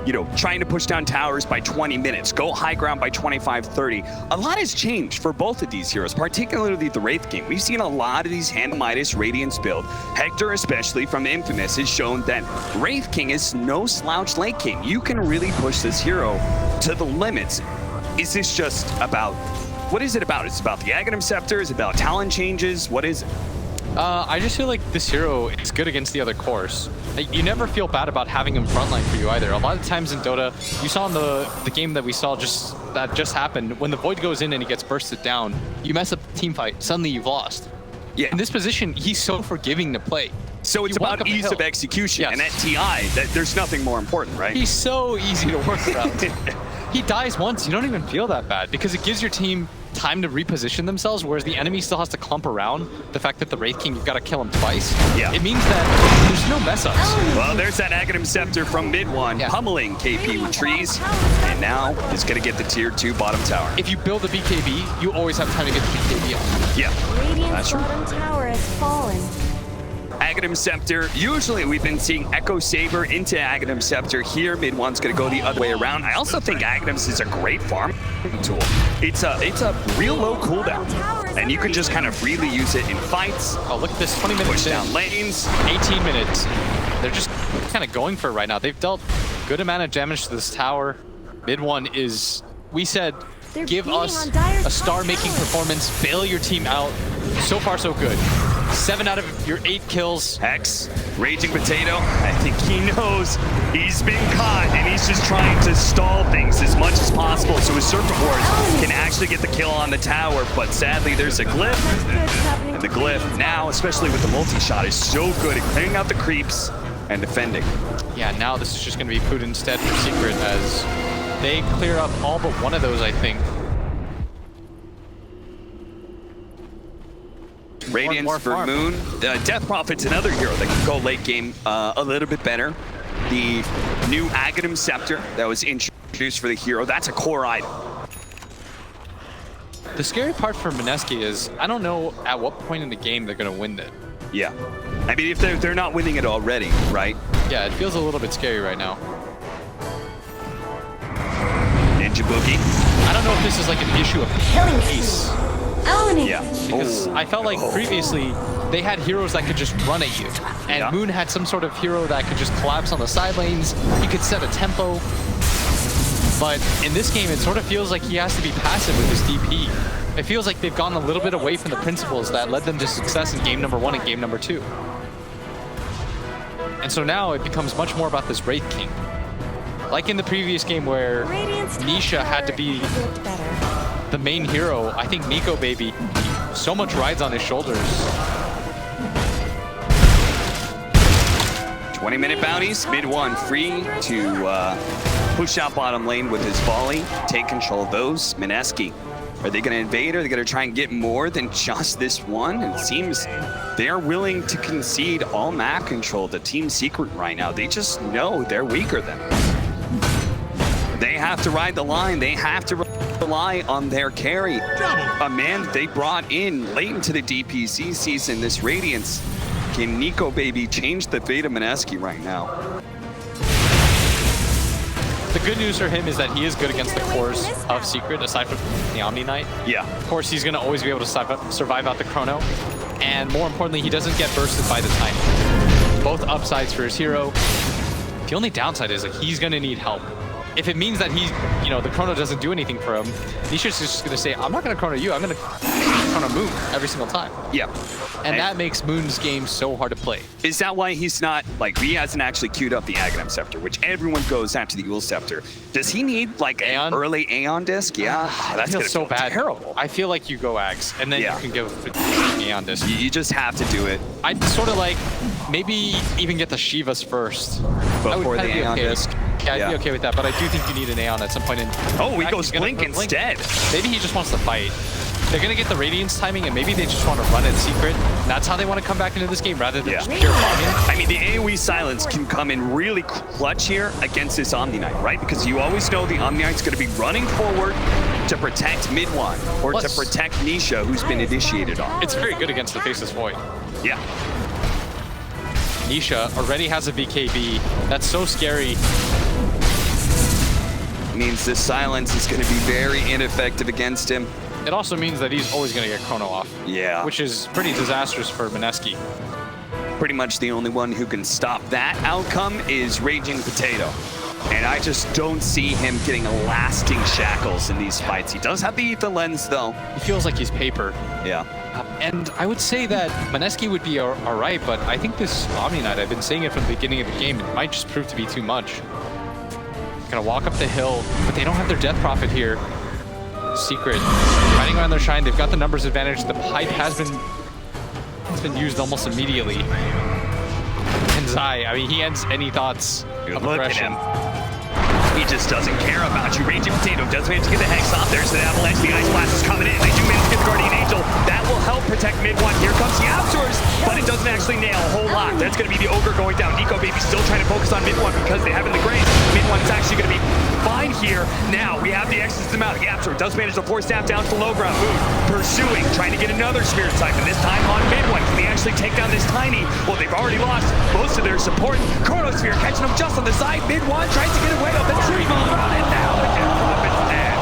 you know, trying to push down towers by 20 minutes, go high ground by 25, 30. A lot has changed for both of these heroes, particularly the Wraith King. We've seen a lot of these Hand of Midas Radiance build. Hector, especially from Infamous, has shown that Wraith King is no slouch late king. You can really push this hero to the limits. Is this just about, what is it about? Is it about the Aghanim Scepter? Is it about talent changes? What is it? I just feel like this hero is good against the other cores. You never feel bad about having him frontline for you either. A lot of times in Dota, you saw in the game that we saw just happened, when the Void goes in and he gets bursted down, you mess up the team fight, suddenly you've lost. Yeah. In this position, he's so forgiving to play. So it's about ease of execution, yes. And at TI, there's nothing more important, right? He's so easy to work around. He dies once, you don't even feel that bad because it gives your team time to reposition themselves, whereas the enemy still has to clump around. The fact that the Wraith King, you've got to kill him twice. Yeah. It means that there's no mess ups. Well, there's that Aghanim Scepter from mid one, pummeling KP with trees, and now he's going to get the tier 2 bottom tower. If you build a BKB, you always have time to get the BKB on. Yeah. Radiant's bottom tower has fallen. Aghanim Scepter. Usually we've been seeing Echo Saber into Aghanim Scepter. Here, mid one's going to go the other way around. I also think Aghanim's is a great farm tool. It's a real low cooldown, and you can just kind of freely use it in fights. Oh, look at this, 20 minutes Push in. down lanes. 18 minutes. They're just kind of going for it right now. They've dealt good amount of damage to this tower. Mid one is, we said, give us a star-making performance, bail your team out. So far, so good. 7 out of your 8 kills. Hex, Raging Potato, I think he knows he's been caught, and he's just trying to stall things as much as possible so his Serpent Ward can actually get the kill on the tower, but sadly there's a glyph, and the glyph now, especially with the multi-shot, is so good at clearing out the creeps and defending. Yeah, now this is just going to be food instead for Secret as they clear up all but one of those, I think. Radiance more for farm. Moon. Death Prophet's another hero that can go late game a little bit better. The new Aghanim Scepter that was introduced for the hero, that's a core item. The scary part for Mineski is I don't know at what point in the game they're going to win it. Yeah. I mean, if they're not winning it already, right? Yeah, it feels a little bit scary right now. Ninja Boogie. I don't know if this is like an issue of pace. Yeah. Because I felt like previously they had heroes that could just run at you. And Moon had some sort of hero that could just collapse on the side lanes. He could set a tempo. But in this game, it sort of feels like he has to be passive with his DP. It feels like they've gone a little bit away from the principles that led them to success in game number 1 and game number 2. And so now it becomes much more about this Wraith King. Like in the previous game where Nisha had to be the main hero, I think Nico Baby, so much rides on his shoulders. 20-minute bounties, mid one free to push out bottom lane with his volley, take control of those. Mineski, are they going to invade? Are they going to try and get more than just this one? It seems they're willing to concede all map control to Team Secret right now. They just know they're weaker than them. They have to ride the line. They have to rely on their carry. A man that they brought in late into the DPC season, this Radiance. Can Nico Baby change the fate of Mineski right now? The good news for him is that he is good against the cores of Secret, aside from the Omni Knight. Yeah. Of course, he's going to always be able to survive out the Chrono. And more importantly, he doesn't get bursted by the Tiny. Both upsides for his hero. The only downside is that he's going to need help. If it means that he, the Chrono doesn't do anything for him, Nisha's just going to say, I'm not going to Chrono you, I'm going to Chrono Moon every single time. Yeah. And that makes Moon's game so hard to play. Is that why he's not, he hasn't actually queued up the Aghanim Scepter, which everyone goes after the Ul Scepter. Does he need, an early Aeon disc? Yeah. That's going to so bad. Terrible. I feel like you go Ags, and then you can give Aeon disc. You just have to do it. I'd sort of maybe even get the Shivas first. Before the Aeon disc. Yeah, I'd be okay with that, but I do think you need an Aeon at some point in. Oh, he goes Blink instead. Maybe he just wants to fight. They're going to get the Radiance timing, and maybe they just want to run it Secret. That's how they want to come back into this game, rather than just pure farming. I mean, the AoE silence can come in really clutch here against this Omni Knight, right? Because you always know the Omni Knight's going to be running forward to protect mid one, or to protect Nisha, who's been initiated on. It's very good against the Faceless Void. Yeah. Nisha already has a BKB. That's so scary. Means this silence is going to be very ineffective against him. It also means that he's always going to get Chrono off. Yeah. Which is pretty disastrous for Mineski. Pretty much the only one who can stop that outcome is Raging Potato. And I just don't see him getting lasting shackles in these fights. He does have the Ether Lens, though. He feels like he's paper. Yeah. And I would say that Mineski would be all right, but I think this Omni Knight, I've been saying it from the beginning of the game, it might just prove to be too much. Gonna walk up the hill, but they don't have their Death Prophet here. Secret, riding around their Shrine, they've got the numbers advantage. The pipe has been used almost immediately. And Zai, I mean, he ends any thoughts of aggression. He just doesn't care about you. Raging Potato does manage to get the Hex off. There's the Avalanche. The Ice Blast is coming in. They do manage to get the Guardian Angel. That will help protect mid one. Here comes the Outsource, but it doesn't actually nail a whole lot. That's going to be the Ogre going down. Nico Baby still trying to focus on mid one because they have in the Graves. Mid one is actually going to be fine here. Now we have the X's them out. Outsource does manage to force Snap down to low ground. Moon pursuing, trying to get another Spirit Siphon. This time on mid one. Can they actually take down this Tiny? Well, they've already lost most of their support. Chronosphere catching them just on the side. Mid one tries to get away up the tree. And now the Death Prophet's dead.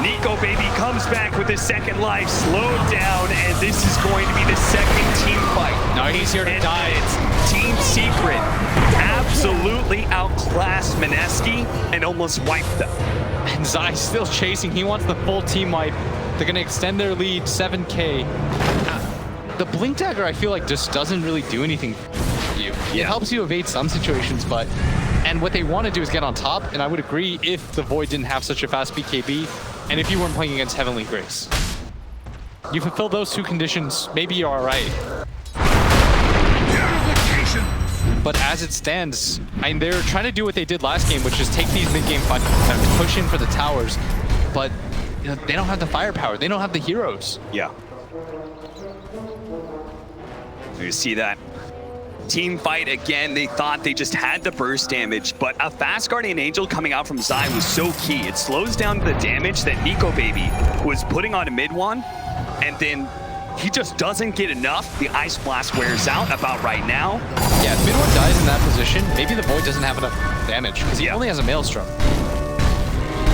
Nico Baby comes back with his second life, slowed down, and this is going to be the second team fight. No, he's here to die. It's Team Secret absolutely outclassed Mineski and almost wiped them. And Zai's still chasing. He wants the full team wipe. They're going to extend their lead 7K. The Blink Dagger, I feel like, just doesn't really do anything for you. It helps you evade some situations, but... And what they want to do is get on top, and I would agree if the Void didn't have such a fast BKB, and if you weren't playing against Heavenly Grace. You fulfill those two conditions, maybe you're alright. But as it stands, they're trying to do what they did last game, which is take these mid-game fights and push in for the towers, but they don't have the firepower, they don't have the heroes. Yeah. You see that team fight again. They thought they just had the burst damage, but a fast Guardian Angel coming out from Zai was so key. It slows down the damage that Nico Baby was putting on a mid one, and then he just doesn't get enough. The Ice Blast wears out about right now. Yeah, if mid one dies in that position, maybe the Void doesn't have enough damage, because he only has a Maelstrom.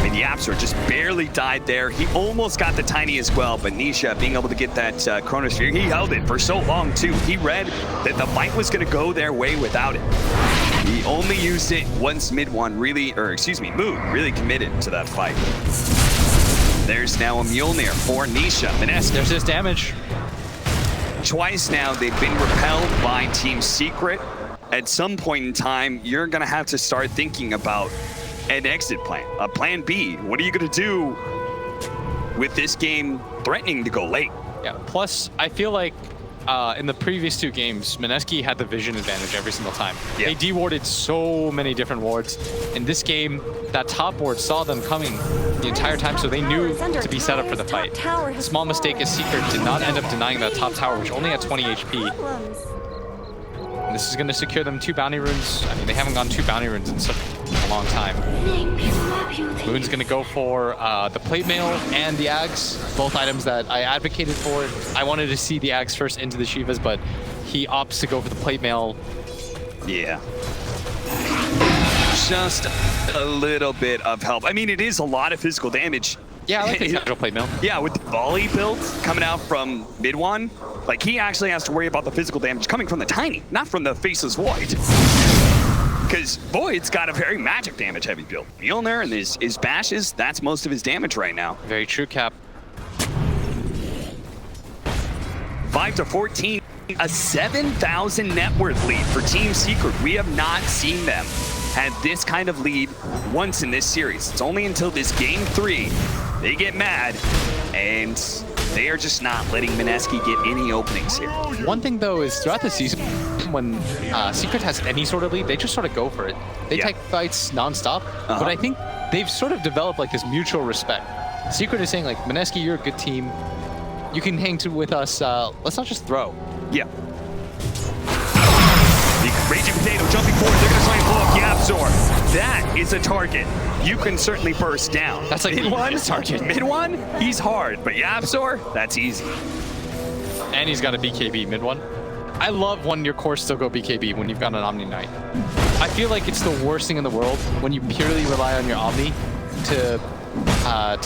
And Yapster just barely died there. He almost got the Tiny as well, but Nisha being able to get that Chronosphere, he held it for so long too. He read that the fight was going to go their way without it. He only used it once mid one really, or excuse me, Moon really committed to that fight. There's now a Mjolnir for Nisha. Mineski. There's his damage. Twice now they've been repelled by Team Secret. At some point in time, you're going to have to start thinking about an exit plan, a plan B. What are you going to do with this game threatening to go late? Yeah, plus I feel like in the previous two games, Mineski had the vision advantage every single time. Yeah. They de-warded so many different wards. In this game, that top ward saw them coming the entire time, so they knew to be set up for the fight. Small mistake as Secret did not end up denying that top tower, which only had 20 HP. And this is going to secure them 2 bounty runes. I mean, they haven't gone 2 bounty runes in such a long time. Moon's going to go for the plate mail and the Ags, both items that I advocated for. I wanted to see the Ags first into the Shivas, but he opts to go for the plate mail. Yeah. Just a little bit of help. I mean, it is a lot of physical damage. Yeah, I like the casual plate mail. Yeah, with the volley build coming out from mid one, like he actually has to worry about the physical damage coming from the Tiny, not from the Faceless Void. Because Void's got a very magic damage heavy build. Mjolnir and his bashes, that's most of his damage right now. Very true, Cap. 5-14, a 7,000 net worth lead for Team Secret. We have not seen them had this kind of lead once in this series. It's only until this game 3 they get mad, and they are just not letting Mineski get any openings here. One thing though is throughout the season, when Secret has any sort of lead, they just sort of go for it. They take fights nonstop, but I think they've sort of developed like this mutual respect. Secret is saying like, Mineski, you're a good team. You can hang with us. Let's not just throw. Yeah. The Raging Potato jumping forward. They're going to try and blow up Yapzor. That is a target you can certainly burst down. That's like mid one target. Mid one, he's hard, but Yapzor, that's easy. And he's got a BKB mid one. I love when your cores still go BKB when you've got an Omni Knight. I feel like it's the worst thing in the world when you purely rely on your Omni to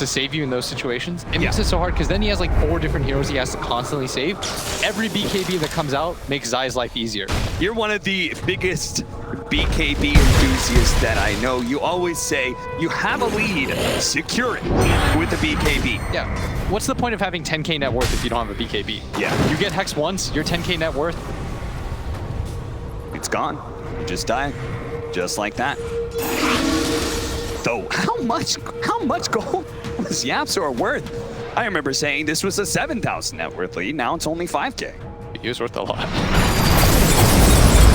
save you in those situations. It makes it so hard because then he has like 4 different heroes he has to constantly save. Every BKB that comes out makes Zai's life easier. You're one of the biggest BKB enthusiasts that I know. You always say you have a lead, secure it with the BKB. Yeah. What's the point of having 10k net worth if you don't have a BKB? Yeah. You get Hex once, you're 10k net worth. It's gone. You just die. Just like that. Though, how much gold was Yapzor worth? I remember saying this was a 7,000 net worth lead. Now it's only 5k. He was worth a lot.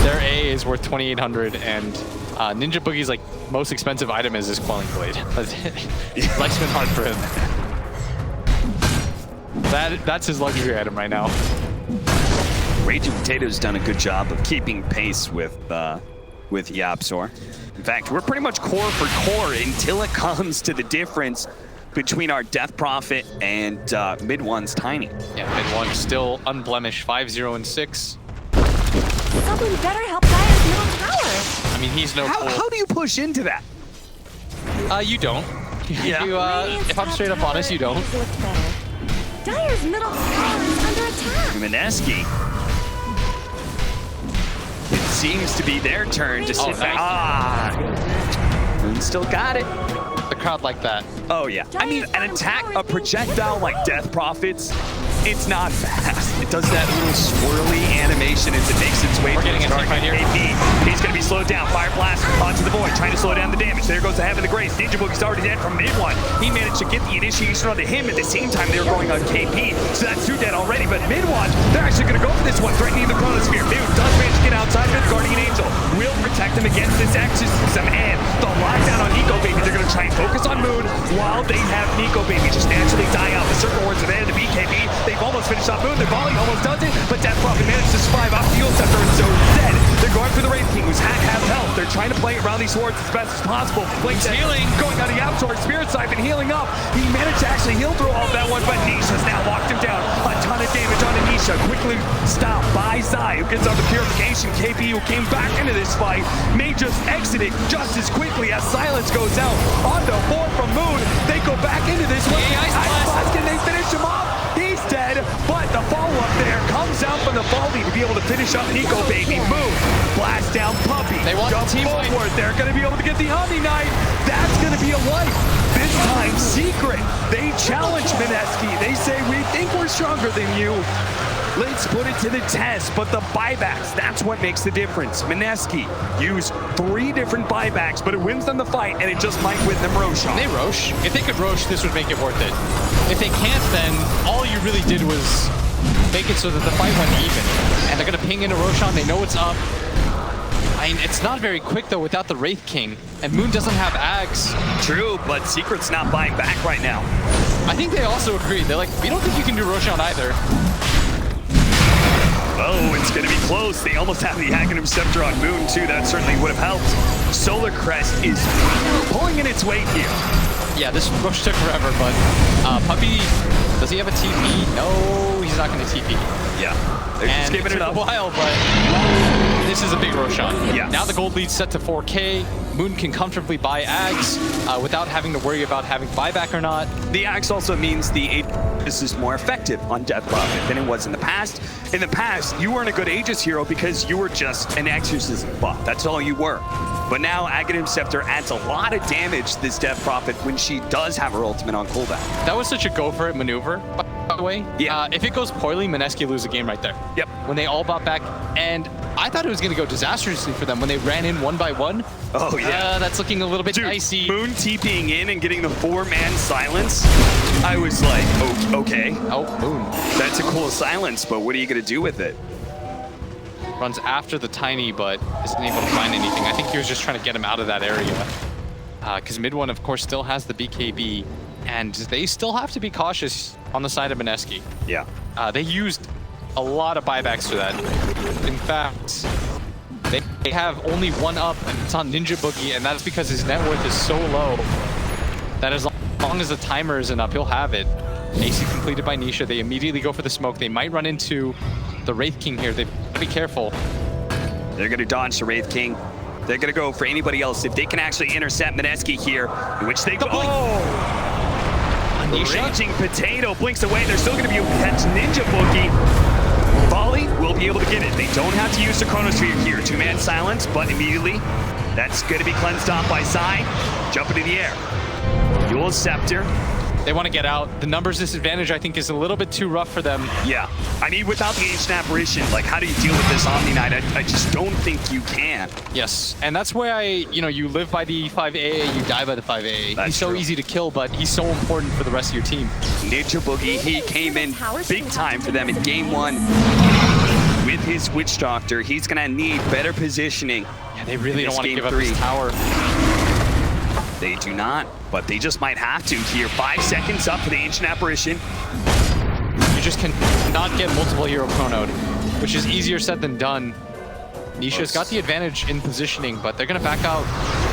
Their A is worth 2,800, and Ninja Boogie's like most expensive item is his Quelling Blade. Life's been hard for him. That's his luxury item right now. Raging Potato's done a good job of keeping pace with Yapzor. In fact, we're pretty much core for core until it comes to the difference between our Death Prophet and mid one's Tiny. Yeah, mid one still unblemished, 5-0 and 6. Someone better help Dire's middle tower. I mean, he's no fool. How do you push into that? You don't. Yeah. If I'm straight up honest, you don't. Looked better. Dire's middle tower is under attack. Mineski. It seems to be their turn to sit back. Moon still got it. The crowd like that. Oh yeah. I mean, an attack, a projectile like Death Prophet's, it's not fast. It does that little swirly animation as it makes its way We're to getting its a target. right here. AP. He's going to be slowed down. Fire Blast onto the Void, trying to slow down the damage. There goes the Heaven of Grace. Ninja Boogie's already dead from mid one. He managed to get the initiation onto him at the same time they were going on KP. So that's 2 dead already. But mid one, they're actually going to go for this one, threatening the Chronosphere. Moon does manage to get outside of it. Guardian Angel will protect him against this exorcism. And the lockdown on Nico Baby. They're going to try and focus on Moon while they have Nico Baby just naturally die out. The Circle Wards are there, the BKB. They've almost finished off Moon. Their volley almost does it, but Death Prophet managed to survive off the Fuel Scepter, and so instead, they're going for the Wraith King, who's half health. They're trying to play around these swords as best as possible. Blink healing, going on the Yapzor, Spirit Siphon healing up. He managed to actually heal through all of that one, but Nisha's now locked him down. A ton of damage on Nisha. Quickly stopped by Zai, who gets on the Purification. KP, who came back into this fight, may just exit it just as quickly as Silence goes out. On the 4 from Moon, they go back into this one. Ice Blast, can they finish him off? He's dead, but the follow-up there comes out from the volley to be able to finish up Nico Baby. Move, blast down Puppy. They want jump the team forward. They're going to be able to get the Omni Knight. That's going to be a life. This time, Secret. They challenge Mineski. They say, we think we're stronger than you. Let's put it to the test, but the buybacks, that's what makes the difference. Mineski used 3 different buybacks, but it wins them the fight, and it just might win them Roshan. They Rosh. If they could Rosh, this would make it worth it. If they can't, then all you really did was make it so that the fight went even. And they're going to ping into Roshan. They know what's up. I mean, it's not very quick, though, without the Wraith King. And Moon doesn't have Ags. True, but Secret's not buying back right now. I think they also agree. They're like, we don't think you can do Roshan either. Oh, it's going to be close. They almost have the Aghanim Scepter on Moon, too. That certainly would have helped. Solar Crest is pulling in its weight here. Yeah, this rush took forever, but Puppy, does he have a TP? No, he's not going to TP. Yeah, they're just giving it up. A while, but this is a big Roshan. Yeah. Now the gold lead's set to 4K. Moon can comfortably buy Ags without having to worry about having buyback or not. The Axe also means the Aegis is more effective on Death Prophet than it was in the past. In the past, you weren't a good Aegis hero because you were just an exorcism buff. That's all you were. But now Aghanim Scepter adds a lot of damage to this Death Prophet when she does have her ultimate on cooldown. That was such a go for it maneuver, by the way. Yeah. If it goes poorly, Mineski lose a game right there. Yep. When they all bought back, and I thought it was going to go disastrously for them when they ran in 1 by 1. Oh, yeah. That's looking a little bit Dude, dicey. Moon TPing in and getting the 4-man silence. I was like, oh, okay. Oh, Moon. That's a cool silence, but what are you going to do with it? Runs after the Tiny, but isn't able to find anything. I think he was just trying to get him out of that area. Because mid one, of course, still has the BKB, and they still have to be cautious on the side of Mineski. Yeah. They used a lot of buybacks for that. In fact, they have only 1 up, and it's on Ninja Boogie, and that's because his net worth is so low that as long as the timer isn't up, he'll have it. AC completed by Nisha. They immediately go for the smoke. They might run into the Wraith King here. They've got to be careful. They're going to dodge the Wraith King. They're going to go for anybody else. If they can actually intercept Mineski here, in which they go. Raging Potato blinks away. They're still going to be able to catch Ninja Boogie. Volley will be able to get it. They don't have to use the Chronosphere here. 2-man silence, but immediately that's going to be cleansed off by Sai. Jump into the air. Dual Scepter. They want to get out. The numbers disadvantage, I think, is a little bit too rough for them. Yeah. I mean, without the Ancient Apparition, like, how do you deal with this Omni Knight? I just don't think you can. Yes, and that's where you live by the 5AA, you die by the 5AA. That's he's so true. easy to kill, but he's so important for the rest of your team. Ninja Boogie, he came in big time for them in game 1. With his Witch Doctor, he's going to need better positioning. Yeah, they really don't want to give up 3. his tower. They do not, but they just might have to here. 5 seconds up for the Ancient Apparition. You just cannot get multiple hero chronoed, which is easier said than done. Nisha's got the advantage in positioning, but they're gonna back out.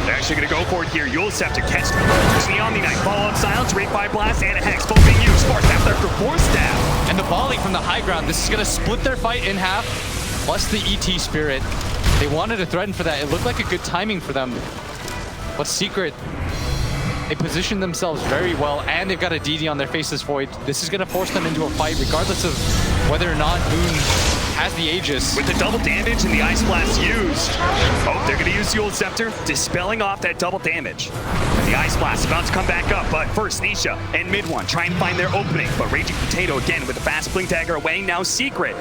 They're actually gonna go for it here. Yulsep to catch the Omni Knight. Follow up silence, Rate by Blast, and a Hex. Both being used. Force staff there for Force Staff. And the volley from the high ground. This is gonna split their fight in half, plus the ET Spirit. They wanted to threaten for that. It looked like a good timing for them. But Secret, they positioned themselves very well, and they've got a DD on their Faceless Void. This is gonna force them into a fight, regardless of whether or not Moon has the Aegis. With the double damage and the Ice Blast used. Oh, they're gonna use the Old Scepter, dispelling off that double damage. The Ice Blast about to come back up, but first Nisha and Mid One try and find their opening, but Raging Potato again with the fast Blink Dagger away. Now Secret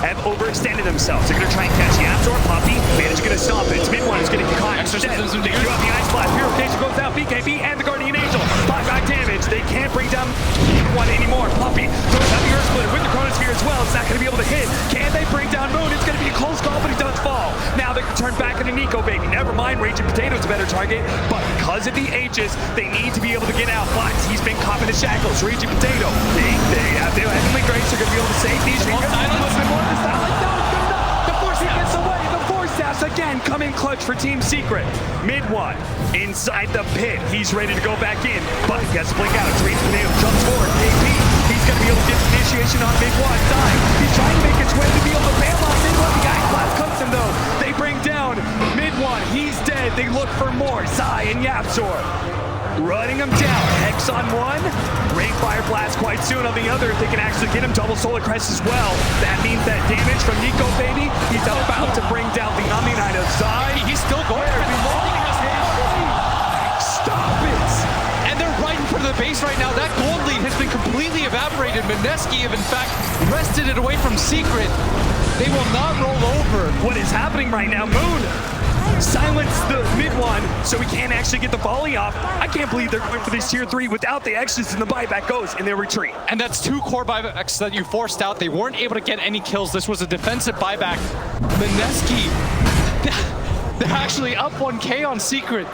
have overextended themselves. They're gonna try and catch the Absorb. Puppy, Manage gonna stop it. It's Mid One who's gonna get caught. Exorcisms They do have the Ice Blast. Purification goes out. BKB and the Guardian Angel. 5 damage. They can't bring down Mid One anymore. Puppy throws out the Earth Split with the Chronosphere as well. It's not gonna be able to hit. Can they bring down Moon? It's gonna be a close call, but he does fall. Now they can turn back into Nico Baby. Never mind, Raging Potato's a better target, but because of the Aegis, they need to be able to get out. But he's been caught in the shackles. Raging Potato, they have their Heavenly Grace. They're gonna be able to save these. The Force Staff gets away. The Force Staffs again come in clutch for Team Secret. Mid One inside the pit. He's ready to go back in, but he has to blink out. Raging Potato jumps forward. KP, he's gonna be able to get the initiation on Mid One. Time. He's trying to make his way to be able to bail on Mid One. The Ice Blast comes him though. They bring down Mid One. He's dead. They look for more. Zai and Yapzor running him down. Hex on one. Rain Fire Blast quite soon on the other. If they can actually get him double Solar Crest as well, that means that damage from Nico Baby. He's about to bring down the Omni Knight of Zai. He's still going for the Stop it! and they're right in front of the base right now. That gold lead has been completely evaporated. Mineski have in fact wrested it away from Secret. They will not roll over. What is happening right now? Moon silence the Mid One, so we can't actually get the volley off. I can't believe they're going for this tier 3 without the Exes, and the buyback goes in their retreat. And that's 2 core buybacks that you forced out. They weren't able to get any kills. This was a defensive buyback. Mineski, they're actually up 1K on Secret.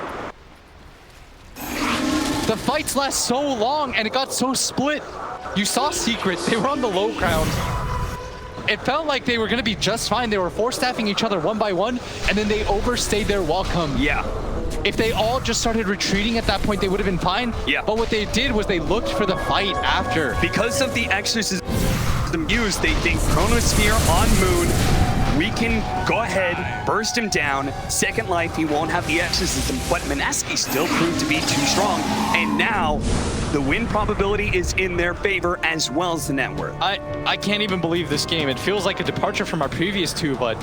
The fights last so long, and it got so split. You saw Secret, they were on the low ground. It felt like they were going to be just fine. They were force-staffing each other one by one, and then they overstayed their welcome. Yeah. If they all just started retreating at that point, they would have been fine. Yeah. But what they did was they looked for the fight after. Because of the exorcism used, they think Chronosphere on Moon, we can go ahead, burst him down. Second life, he won't have the exorcism, but Mineski still proved to be too strong. And now, the win probability is in their favor as well as the net worth. I can't even believe this game. It feels like a departure from our previous two, but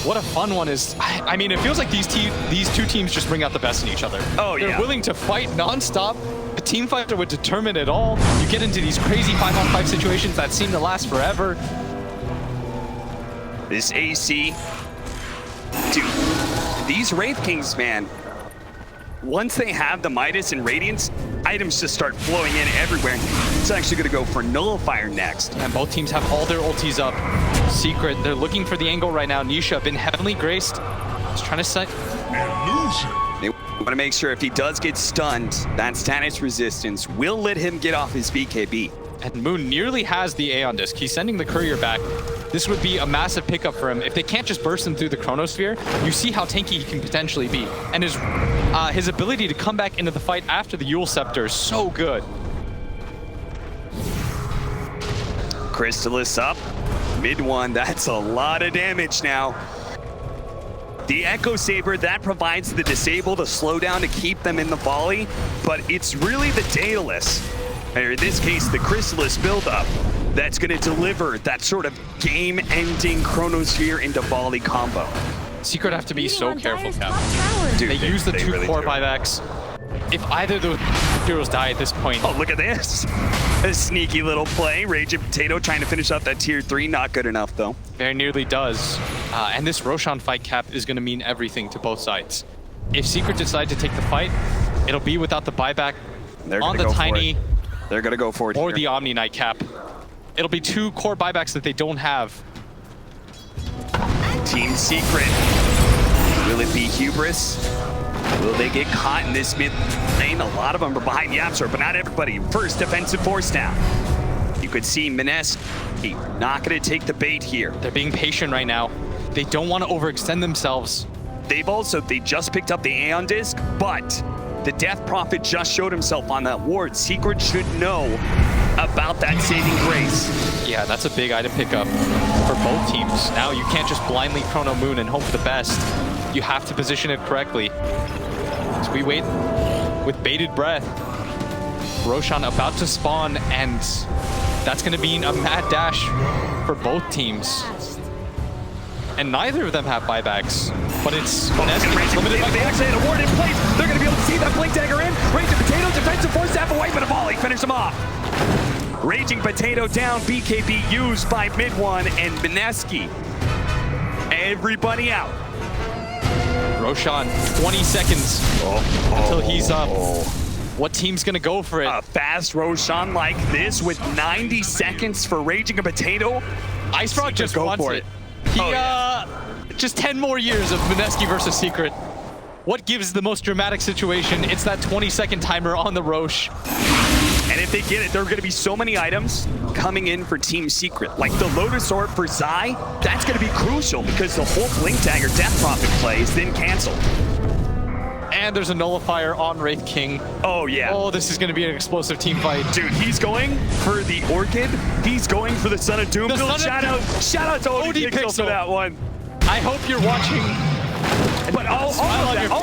what a fun one is. I mean, it feels like these two teams just bring out the best in each other. Oh, yeah. They're willing to fight nonstop. A team fighter would determine it all. You get into these crazy 5-on-5 situations that seem to last forever. This AC, dude, these Wraith Kings, man, once they have the Midas and Radiance, items just start flowing in everywhere. It's actually going to go for Nullifier next. And both teams have all their ultis up. Secret, they're looking for the angle right now. Nisha, been heavenly graced. He's trying to set... They want to make sure if he does get stunned, that status resistance will let him get off his BKB. And Moon nearly has the Aeon Disc. He's sending the courier back. This would be a massive pickup for him. If they can't just burst him through the Chronosphere, you see how tanky he can potentially be. And his ability to come back into the fight after the Yule Scepter is so good. Crystallis up, Mid One, that's a lot of damage now. The Echo Saber, that provides the disable, the slowdown to keep them in the volley, but it's really the Daedalus, or in this case, the Crystallis buildup, that's going to deliver that sort of game-ending Chronosphere into volley combo. Secret have to be so careful, Cap. Dude, They use the two really core do. buybacks. If either of those heroes die at this point, Oh, look at this. A sneaky little play. Raging Potato trying to finish up that tier 3. Not good enough, though. very nearly does. And this Roshan fight, Cap, is going to mean everything to both sides. If Secret decide to take the fight, it'll be without the buyback They're on gonna the go for Tiny it. They're going to go for it or here. the Omni Knight, Cap. It'll be 2 core buybacks that they don't have. Team Secret. Will it be hubris? Will they get caught in this mid lane? A lot of them are behind Yapster, but not everybody. First defensive force down. You could see Mineski not going to take the bait here. They're being patient right now. They don't want to overextend themselves. They just picked up the Aeon Disc, but the Death Prophet just showed himself on that ward. Secret should know about that saving grace. Yeah, that's a big item pickup for both teams. Now you can't just blindly Chrono Moon and hope for the best. You have to position it correctly. So we wait with bated breath. Roshan about to spawn, and that's going to mean a mad dash for both teams. And neither of them have buybacks, but it's Limited by they actually had a ward in place. They're going to be able to see that Blink Dagger in. Raging Potato, defensive force, half away, but a volley, finish him off. Raging Potato down, BKB used by mid one, and Mineski. Everybody out. Roshan, 20 seconds until he's up. What team's going to go for it? A fast Roshan like this with 90 seconds for Raging a Potato. Ice Frog just go wants for it. He, just 10 more years of Mineski versus Secret. What gives the most dramatic situation? It's that 20-second timer on the Roche. And if they get it, there are going to be so many items coming in for Team Secret. Like the Lotus Orb for Zai, that's going to be crucial because the whole Blink Dagger Death Prophet play is then canceled. And there's a Nullifier on Wraith King. Oh, yeah. Oh, this is going to be an explosive team fight. Dude, he's going for the Orchid. He's going for the Son of Doom. Shout out to OD Pixel for that one. I hope you're watching. But all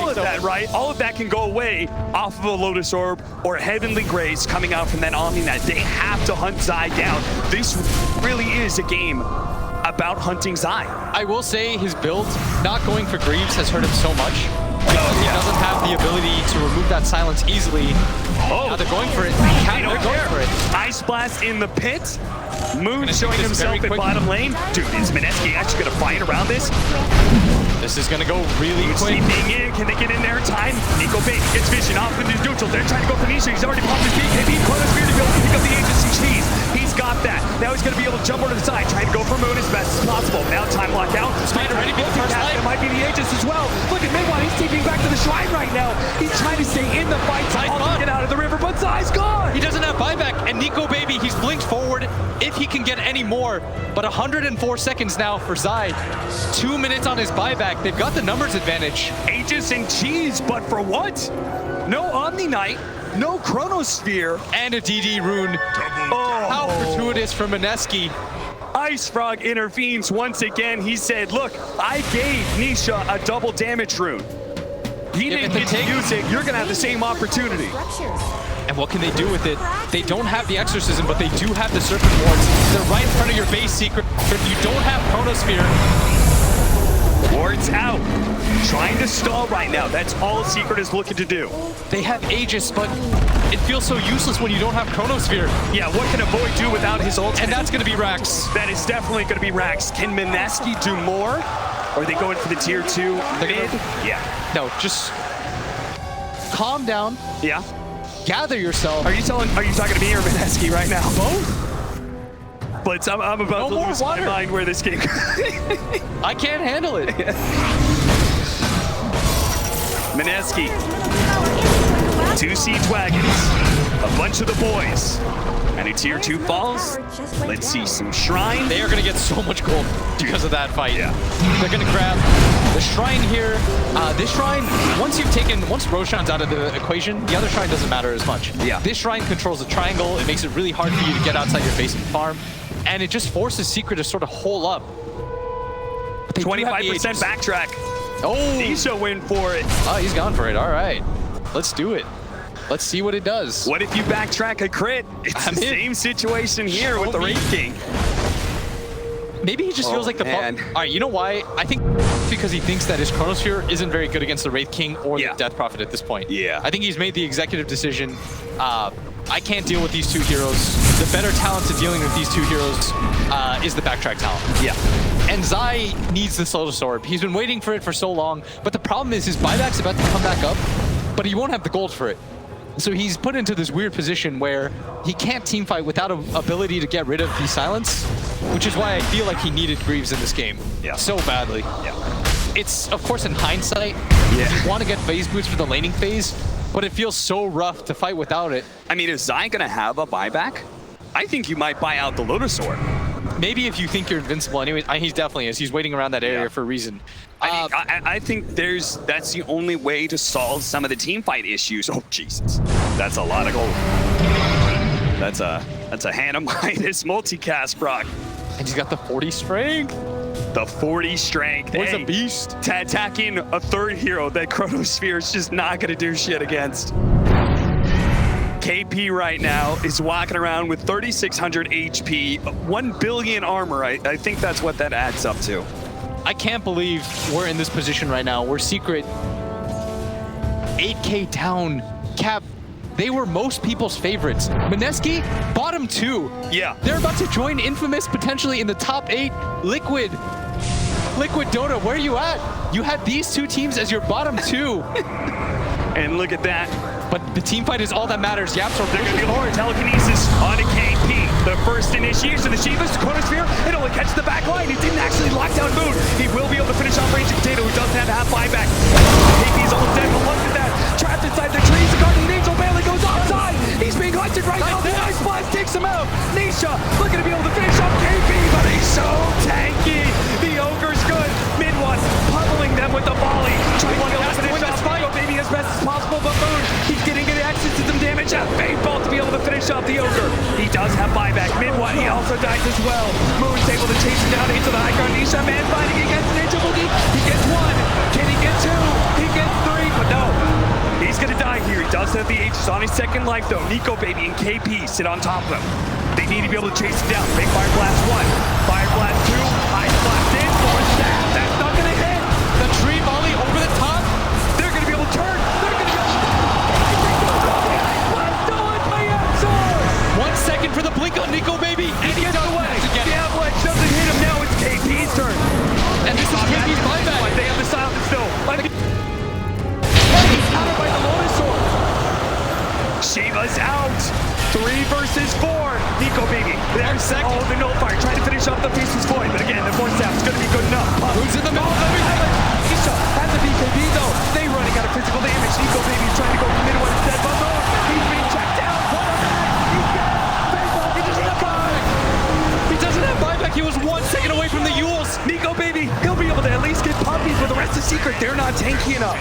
of that, right? All of that can go away off of a Lotus Orb or Heavenly Grace coming out from that Omninet. They have to hunt Zai down. This really is a game about hunting Zai. I will say his build, not going for Greaves, has hurt him so much. He doesn't have the ability to remove that silence easily. Now they're going for it. They're going for it. Ice Blast in the pit. Moon showing himself in bottom lane. Dude, is Mineski actually going to fight around this? This is going to go really quick. Being in, can they get in there in time? Nico Baby gets vision off the neutral. They're trying to go for Nisha. He's already popped his BKB. Chronosphere to be able to pick up the agency cheese. He's got that. Now he's going to be able to jump over to the side, trying to go for Moon as best as possible. Now time lock out. Spider ready for the first light. That might be the Aegis as well. Look at Midwan. He's taking back to the shrine right now. He's trying to stay in the fight to get out of the river, but Zai's gone. He doesn't have buyback, and Nico Baby, he's blinked forward if he can get any more. But 104 seconds now for Zai. 2 minutes on his buyback. They've got the numbers advantage. Aegis and cheese, but for what? No Omni Knight, no Chronosphere, and a DD rune. How fortuitous for Mineski. Ice Frog intervenes once again. He said, look, I gave Nisha a double damage rune. He didn't get to use it. You're going to have the same opportunity. And what can they do with it? They don't have the Exorcism, but they do have the Serpent Wards. They're right in front of your base, Secret. If you don't have Chronosphere... Wards out. Trying to stall right now. That's all Secret is looking to do. They have Aegis, but it feels so useless when you don't have Chronosphere. Yeah, what can a Void do without his ultimate? And that's going to be Rax. That is definitely going to be Rax. Can Mineski do more? Or are they going for the tier 2 mid? Yeah. No, just calm down. Yeah. Gather yourself. Are you talking to me or Mineski right now? Both? But I'm about to lose my mind where this game I can't handle it. Mineski. 2 siege wagons. A bunch of the boys. And a tier 2 falls. Let's see some shrine. They are going to get so much gold because of that fight. Yeah. They're going to grab the shrine here. This shrine, once Roshan's out of the equation, the other shrine doesn't matter as much. Yeah. This shrine controls the triangle. It makes it really hard for you to get outside your base and farm. And it just forces Secret to sort of hole up. 25% backtrack. Oh! Nisha win for it. Oh, he's gone for it. All right. Let's do it. Let's see what it does. What if you backtrack a crit? It's the same situation here with the Wraith King. Maybe he just feels like the... All right, you know why? I think because he thinks that his Chronosphere isn't very good against the Wraith King or the Death Prophet at this point. Yeah. I think he's made the executive decision. I can't deal with these two heroes. The better talent to dealing with these two heroes is the backtrack talent. Yeah. And Zai needs the Lotus Orb. He's been waiting for it for so long, but the problem is his buyback's about to come back up, but he won't have the gold for it. So he's put into this weird position where he can't teamfight without an ability to get rid of the silence, which is why I feel like he needed Greaves in this game so badly. Yeah. it's of course in hindsight, Yeah. you want to get phase boots for the laning phase, but it feels so rough to fight without it. I mean, is Zai gonna have a buyback? I think you might buy out the Lotusaur. Maybe if you think you're invincible anyway, he definitely is. He's waiting around that area for a reason. I think that's the only way to solve some of the team fight issues. Oh Jesus, that's a lot of gold. That's a Hannah Midas multicast, Brock. And he's got the 40 strength. The 40 strength. Boy's a beast. Attacking a third hero that Chronosphere is just not gonna do shit against. KP right now is walking around with 3,600 HP, 1 billion armor. I think that's what that adds up to. I can't believe we're in this position right now. We're Secret 8K down. Cap, they were most people's favorites. Mineski, bottom 2. Yeah. They're about to join Infamous potentially in the top 8. Liquid Dota, where are you at? You had these 2 teams as your bottom 2. And look at that. But the team fight is all that matters. Yaps are They're going to be more telekinesis on a KP. The first initiation of the Shiva's Chronosphere. It only catches the back line. He didn't actually lock down Moon. He will be able to finish off Raging Potato, who doesn't have half buyback. KP's almost dead, but look at that. Trapped inside the trees. The Guardian Angel barely goes outside. He's being hunted right now. The Ice Blast takes him out. Nisha looking to be able to finish off KP, but he's so tanky. The Ogre's good. Mid one, pummeling them with the volley. Trying to finish off Nico Baby as best as possible, but Moon, he's getting good access to some damage at Faithful to be able to finish off the Ogre. He does have buyback. Mid one, he also dies as well. Moon's able to chase him down into the high ground. Nisha man fighting against Ninja Boogie. He gets 1. Can he get 2? He gets 3, but no. He's gonna die here. He does have the H's on his second life though. Nico Baby and KP sit on top of him. They need to be able to chase him down. Big Fire Blast 1. Fire Blast 2. Ice Blast in. Force that. That's not gonna hit. the tree volley over the top. They're gonna be able to turn. They're gonna go. Blast stolen by Absol. 1 second for the blink on Nico Baby. And He gets away. again. The Avalanche doesn't hit him. Now it's KP's turn. And this is KP's buyback. They have the silence still. He's countered by the Lotusaur. Shiva's out. 3 versus 4. Nico Baby. There's second. Oh, the Nullfire trying to finish off the Beast's Void. But again, the force staff is going to be good enough. Who's in the middle? Nisha has a BKB though. They running out of physical damage. Nico Baby trying to go for mid one instead. But no, he's being checked down. He's dead. He doesn't have buyback. He doesn't have buyback. He was 1 second away from the Yules. Nico Baby, he'll be able to at least get puppies, but the rest is Secret. They're not tanky enough.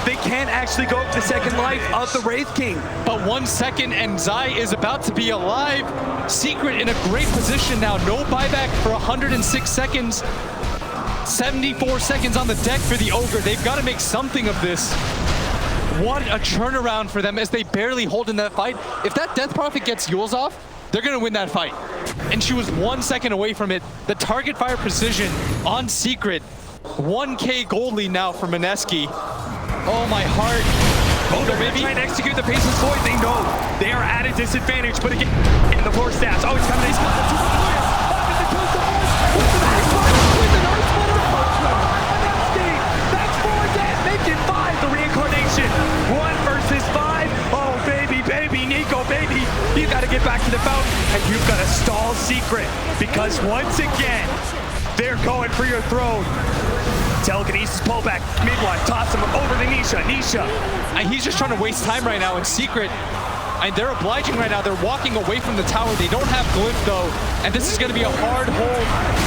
They can't actually go up the second life of the Wraith King. But 1 second and Zai is about to be alive. Secret in a great position now. No buyback for 106 seconds. 74 seconds on the deck for the Ogre. They've got to make something of this. What a turnaround for them as they barely hold in that fight. If that Death Prophet gets Yules off, they're going to win that fight. And she was 1 second away from it. The target fire precision on Secret. 1K gold lead now for Mineski. Oh, my heart. Oh, they're going to try and execute the Pace's Void. They know they are at a disadvantage, but again, in the force stats. Oh, he's coming. He's coming. That's 4 dead. Make it 5. The reincarnation. 1 versus 5. Oh, baby, baby, Nico, baby. You got to get back to the fountain, and you've got to stall Secret because once again, they're going for your throne. Telekinesis pullback, mid one, toss him over to Nisha. And he's just trying to waste time right now in Secret. And they're obliging right now. They're walking away from the tower. They don't have Glyph though. And this is going to be a hard hold.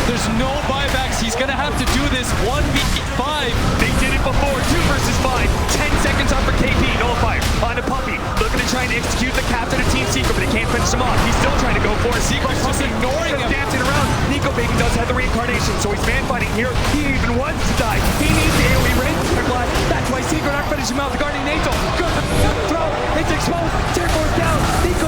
There's no buybacks. He's going to have to do this 1v5. They did it before, 2 versus 5. 10 seconds on for KP, Nullifier on a Puppy. Looking to try and execute the captain of Team Secret, but they can't finish him off. He's still trying to go for it. Secret's just ignoring him. Dancing around. Nico Baby does have the reincarnation, so he's man fighting here. He even wants to die. He needs the AoE range. That's why Secret aren't finishing him out. The Guardian Angel goes to the throw. It's exposed. Tear force down. Nico